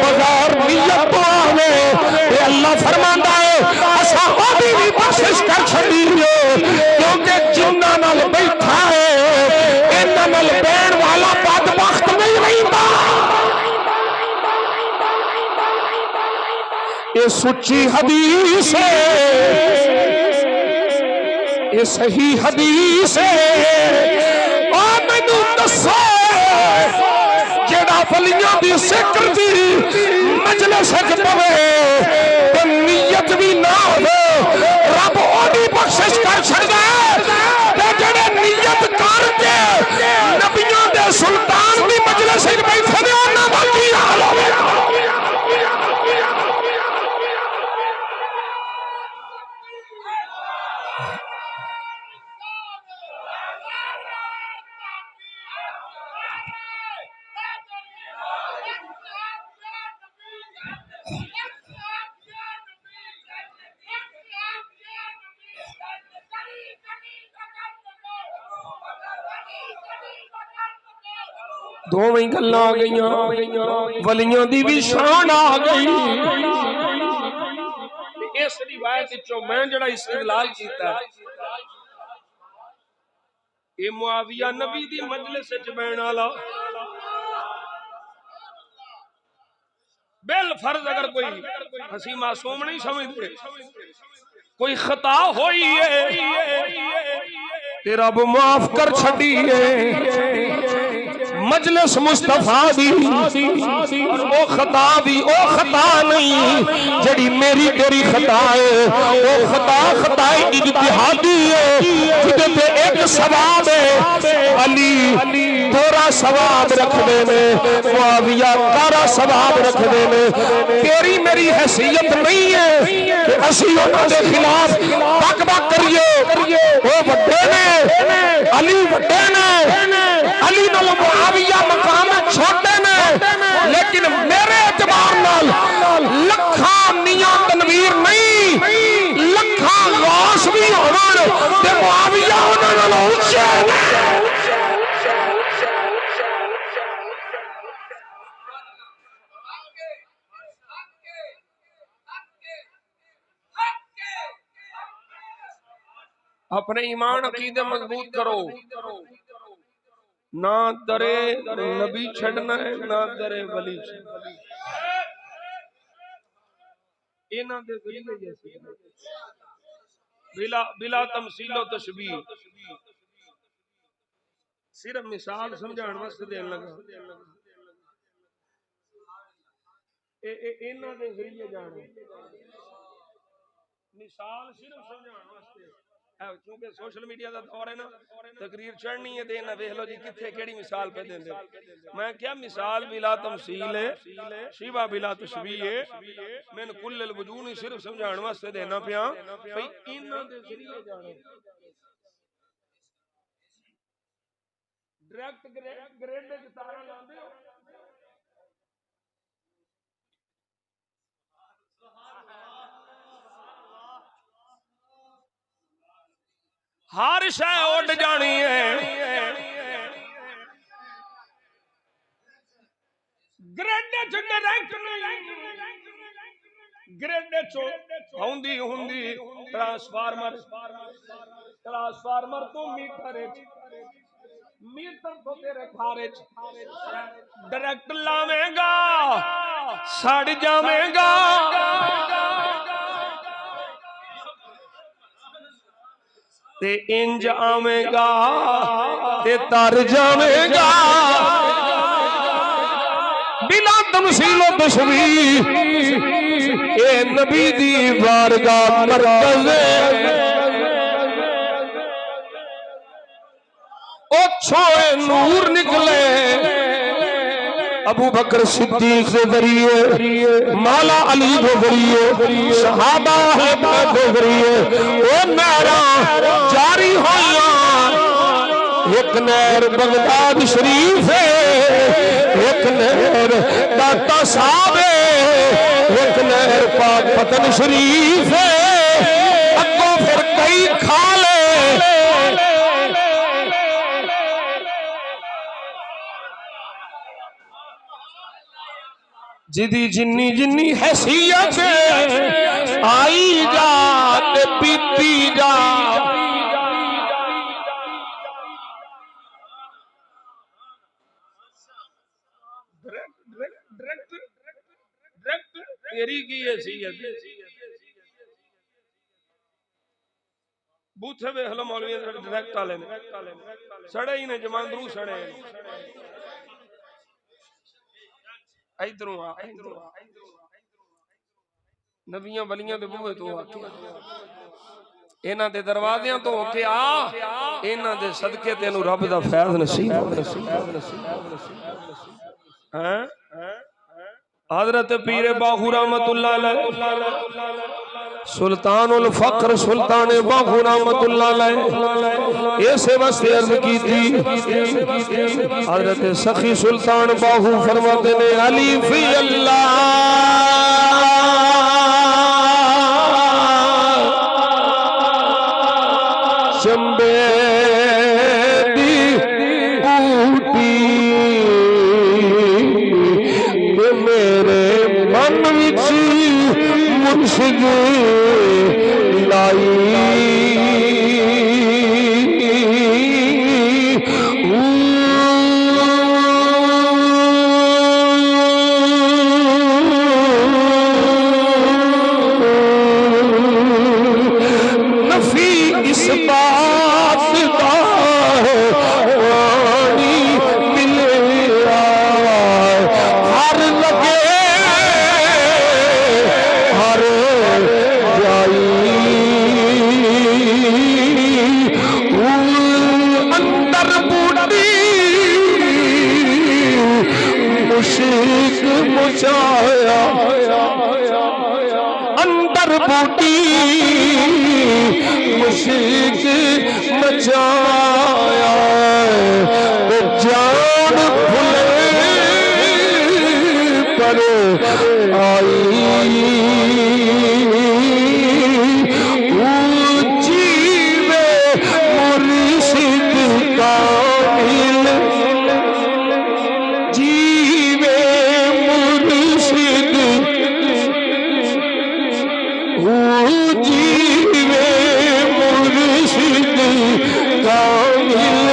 بغیر نیت تو آوے اے اللہ فرماندا ہے اساں او دی بھی بخشش کر چھڈی ہے کیونکہ جنہاں نال بیٹھا ہے انہاں نال بیٹھن والا بدبخت نہیں رہندا یہ سچی حدیث ہے یہ صحیح حدیث ہے اور مینوں دسو جڑا ولیاں دی ذکر دی مجلس وچ پوے تے نیت بھی نہ ہوے رب اودی بخشش کر چھڑدا تے جڑے نیت کر کے نبیوں دے سلطان دی مجلس وچ بیٹھے نے انہاں دا کی حال ہوے دوویں گلاں آ گئیاں ولیاں دی بھی شان آ گئی اس روایت وچوں میں جڑا استدلال کیتا ہے اے معاویہ نبی دی مجلس وچ بیٹھن والا بالفرض اگر کوئی ہسی معصوم نہیں سمجھتے کوئی خطا ہوئی ہے تے رب معاف کر چھڈی ہے مجلس مصطفیٰ دی او خطا بھی او خطا نہیں جڑی میری تیری خطا ہے او خطا اجتہادی ہے جدے تے ایک ثواب ہے علی تھوڑا ثواب رکھ دے میں معاویہ کارا ثواب رکھ دے میں تیری میری حیثیت نہیں ہے کہ اسی انہوں دے خلاف بک بک کریے او بڑے نے علی بڑے نے علی نال معاویہ مقام چھوٹے نے لیکن میرے اعتبار نال لکھاں میاں تنویر نہیں لکھاں غوث بھی ہون تے معاویہ انہاں نال اونچے نے اپنے ایمان عقیدے مضبوط کرو نہ درے نبی چھڑنا ہے نہ درے ولی چھڑنا اینا دے ذریعے جیسے بلا تمثیل و تشبیہ صرف مثال سمجھان واسطے دین لگا اینا دے ذریعے جانے مثال صرف سمجھان واسطے کیونکہ سوشل میڈیا دا دور ہے نا تقریر چڑھنی ہے دینا ویکھ لو جی کتھے کیڑی مثال پہ دیندے میں کیا مثال بلا تمثیل ہے شیوا بلا تشبیہ ہے میں کل الوجوہ نہیں صرف سمجھان واسطے دینا پیا بھئی انہاں دے ذریعے جانے ਡਾਇਰੈਕਟ ਗ੍ਰਿਡ ਦੇ ਤਾਰਾਂ ਲਾਉਂਦੇ ਹੋ। ہر شے اڈ جانی ہے گریڈ چ ڈائریکٹ نہیں، گریڈ چ ہوندی ٹرانسفارمر تو میٹر تو تیرے گھر ڈائریکٹ لاویں گا سڑ جاویں گا، تے انج آویں گا تے تر جاویں گا، بلا تمثیل و تشبیہ اے نبی دی بارگاہ مرکز او چھوئے نور نکلے ابو بکر صدیق سے ذریعے، مولا علی دے ذریعے، صحابہ دے ذریعے او نہراں جاری ہویاں، ایک نہر بغداد شریف ہے، ایک نہر داتا صاحب ہے، ایک نہر پاک پتن شریف ہے، اگوں پھر کئی کھالے جدی جنی جنی حیثیت آئی جا تے پیتی جا، تیری کی حیثیت بوتھے ویکھ لو مولوی ڈائریکٹ والے نے سڑے ہی نے جماندرو سڑے ادھروں آ نبیاں ولیاں دے بوئے تو آ کے انہاں دے دروازیاں تو ہو کے آ، انہاں دے صدقے تینوں رب دا فیض نصیب ہاں۔ حضرت پیر باہو رحمت اللہ علیہ سلطان الفقر سلطان باہو رحمت اللہ علیہ ایسے واسطے عرض کی تھی، حضرت سخی سلطان باہو فرماتے نے علی فی اللہ چمبے دی بوٹی میرے من وچ مرشد لائی، نفی اس بات دا پانی ملیا ہر لگے ہر جائی، اندر بوٹی مشک مچایا، اندر بوٹی مشک مچایا، جان بھلے پر آئی، جیوے مرشد کامل، جیوے مرشد جیوے مرشد کامل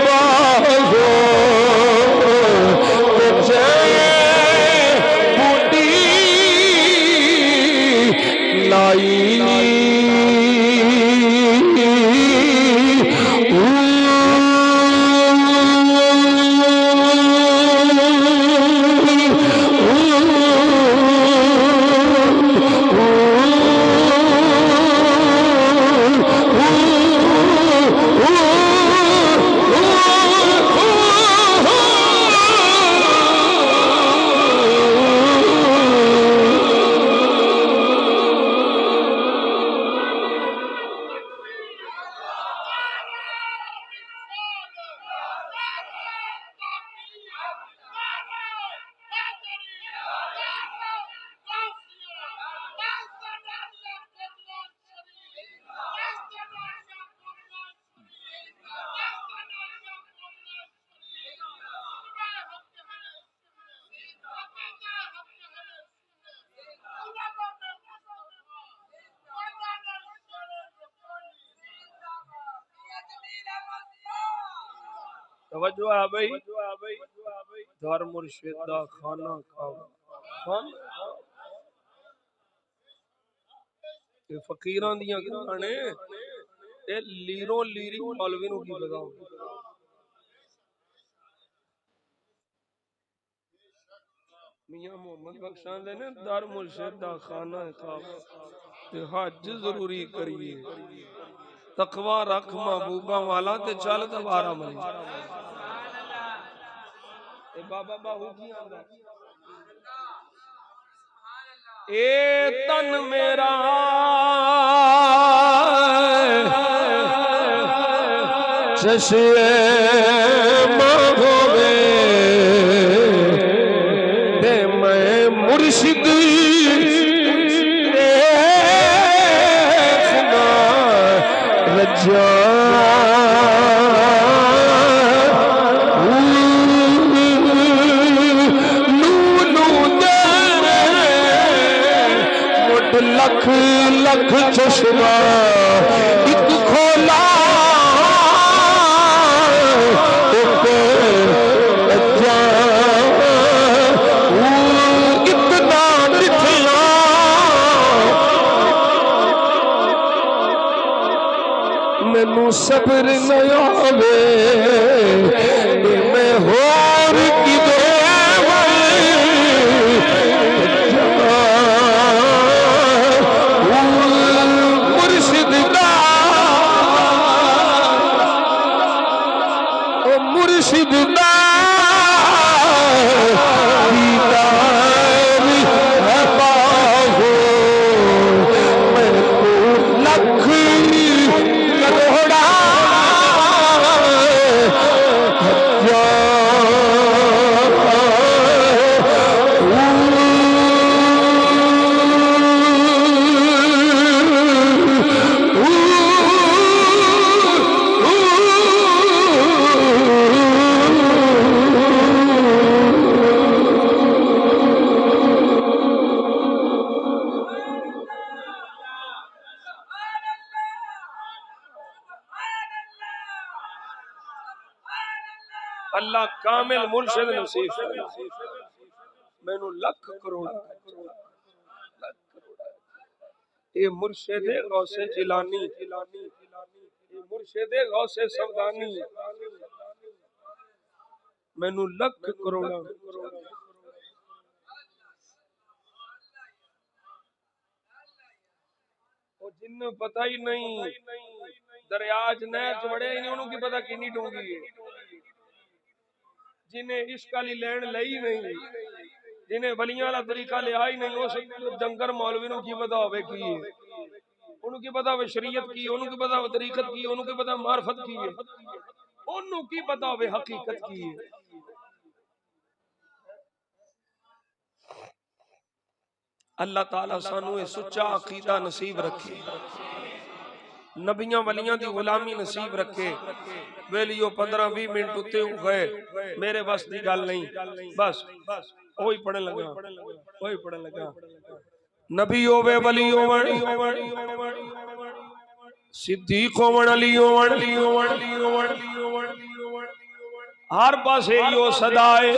بازو بوٹی توجہ ہے بھائی در مرشد دا خانہ کعبہ یہ فقیران دیاں کہانے یہ لیروں لیری مولوی نو کی بتاؤ میاں محمد بخشان دے نے در مرشد دا خانہ کعبہ تے حج ضروری کریے تقوی رکھ محبوبہ والا تے چل دوبارہ ملی اے بابا باہو کی آندا اے تن میرا چشم ہوئے دے میں مرشد رجا لکھ لکھ چشمہ ایک کھولا اتنا دکھلا مینوں صبر نہ آوے میں ہور کدے مرشد دا دیدار ہے باہو میں کو لکھ کروڑا اللہ کامل مرشد نصیب میں نو لکھ کروڑا اے مرشد غوث جیلانی اے مرشد غوث سمدانی میں نو لکھ کروڑا او جن پتہ ہی نہیں دریاج نہر چڑے ہی نہیں انہوں کی پتہ کینی ڈونگی ہے جنہیں عشق علی لین لئی نہیں جنہیں ولیاں والا طریقہ لے آئی نہیں اس جنگر مولوی نو کی پتہ ہوئے کی ہے انہوں کی پتہ ہوئے شریعت کی انہوں کی پتہ ہوئے طریقت کی انہوں کی پتہ معرفت کی ہے انہوں کی پتہ ہوئے حقیقت کی ہے اللہ تعالیٰ سانو سچا عقیدہ نصیب رکھے نبیاں ولیاں دی غلامی نصیب رکھے ویلیو 15-20 منٹ اتے ہو گئے میرے بس دی گل نہیں بس وہی پڑھنے لگا نبی ہوے ولی ہون صدیق ہون علی ہون ہر پاسے یو صدائے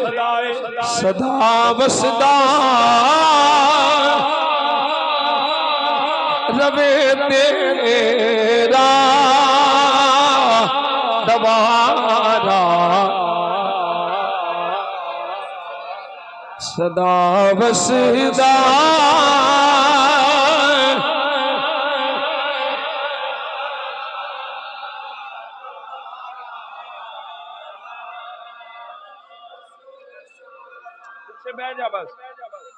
صدا وصدا روے تیرا دوارا صدا وصدا بیٹھ جا بس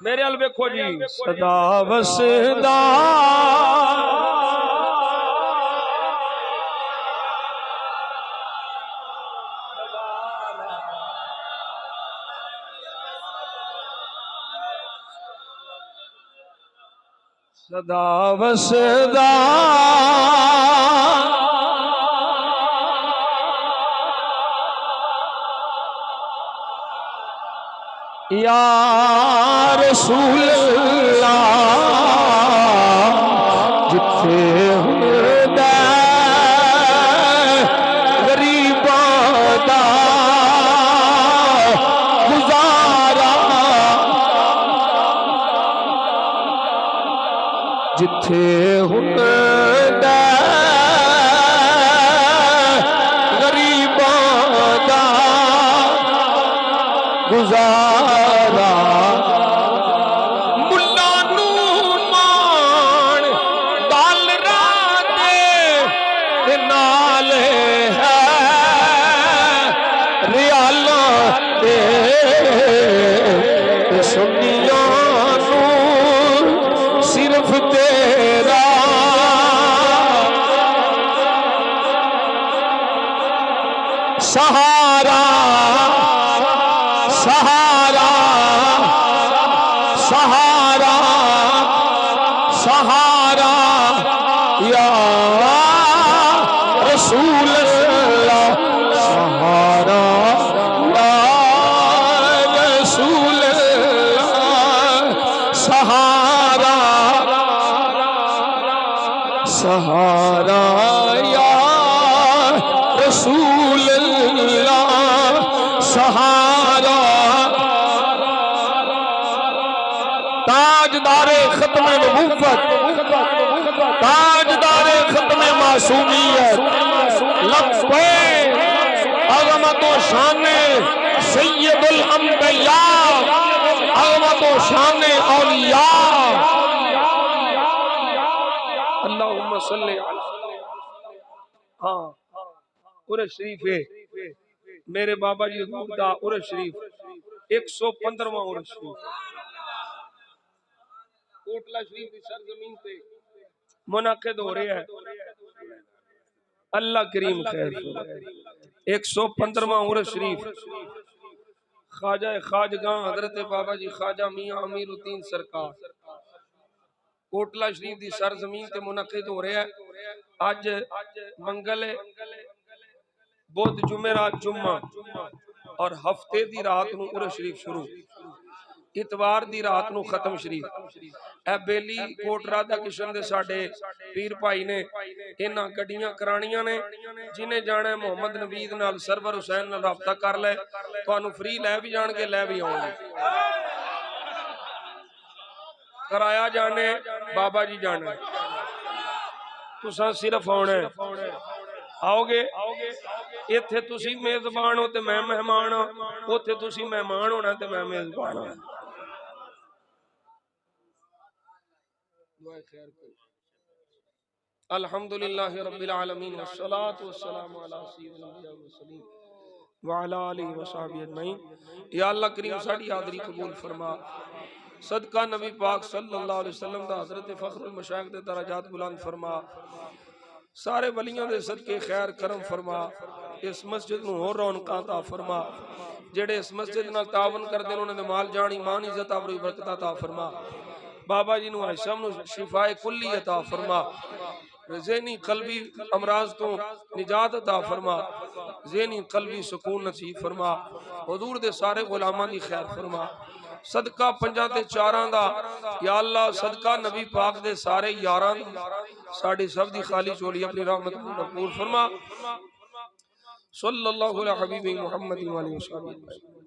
میرے ال دیکھو جی صدا وصدا صدا وصدا یا رسول اللہ جتھے ہوندا غریباں دا جتھے ہندا غریباں دا گزارا ملا نومان ڈالراں دے نال ہے ریالاں دے سنیاں نو صرف تیرا سہارا سہارا سہارا سہارا یا رسول اللہ سہارا یا رسول اللہ سہارا سہارا یا رسول اللہ سہارا تاجدار ختم نبوت تاجدار ختم معصومیت لبیک عظمت و شان سید الانبیاء عظمت و شان اولیاء اللہم صلی ہاں عرش شریف ہے میرے بابا جی حضور دا عرش شریف 115واں عرش شریف کوٹلہ شریف کی سرزمین پہ منعقد ہو رہا ہے اللہ کریم خیر 115واں عرش شریف خواجہ خواجگاں حضرت بابا جی خواجہ میاں امیر الدین سرکار کوٹلہ شریف دی سرزمین تے منعقد ہو رہا ہے آج منگل بدھ جمعرات جمعہ اور ہفتے دی رات نو عرش شریف شروع اتوار دی رات نو ختم شریف اے بیلی کوٹ رادا کشن دے ساڈے پیر بھائی نے انہاں گڈیاں کرانیاں نے جنہیں جانا ہے محمد نبید نال سرور حسین نال رابطہ کر لے تانوں فری لے بھی جان کے لے بھی آؤں گے کرایا جانے بابا جی جانا تساں صرف آنا ہے آؤ گے ایتھے تسی میزبان ہو تے میں مہمان ہوں اوتھے تسی مہمان ہونا تے میں میزبان ہوں الحمدللہ رب العالمین والصلاة والسلام علی سید الانبیاء والمرسلین وعلی آلہ وصحبہ اجمعین یا اللہ کریم ساڈی حاضری قبول فرما صدقہ نبی پاک صلی اللہ علیہ وسلم دا حضرت فخر المشایخ دے درجات بلند فرما سارے ولیاں دے صدقے خیر کرم فرما اس مسجد نو ہور رونقاں عطا فرما جڑے اس مسجد نال تعاون کردے انہاں دے مال جان ایمان عزت آبرو برکت عطا فرما بابا جی نو عائشہ نو شفاء کلی عطا فرما ذہنی قلبی امراض تو نجات عطا فرما ذہنی قلبی سکون نصیب فرما حضور دے سارے غلاماں دی خیر فرما صدقہ پنجاں تے چاراں دا یا اللہ صدقہ نبی پاک دے سارے یاراں دا ساڈی سب دی خالی چولی اپنی رحمت قبول فرما صلی اللہ علیہ حبیب محمد و علیہ وسلم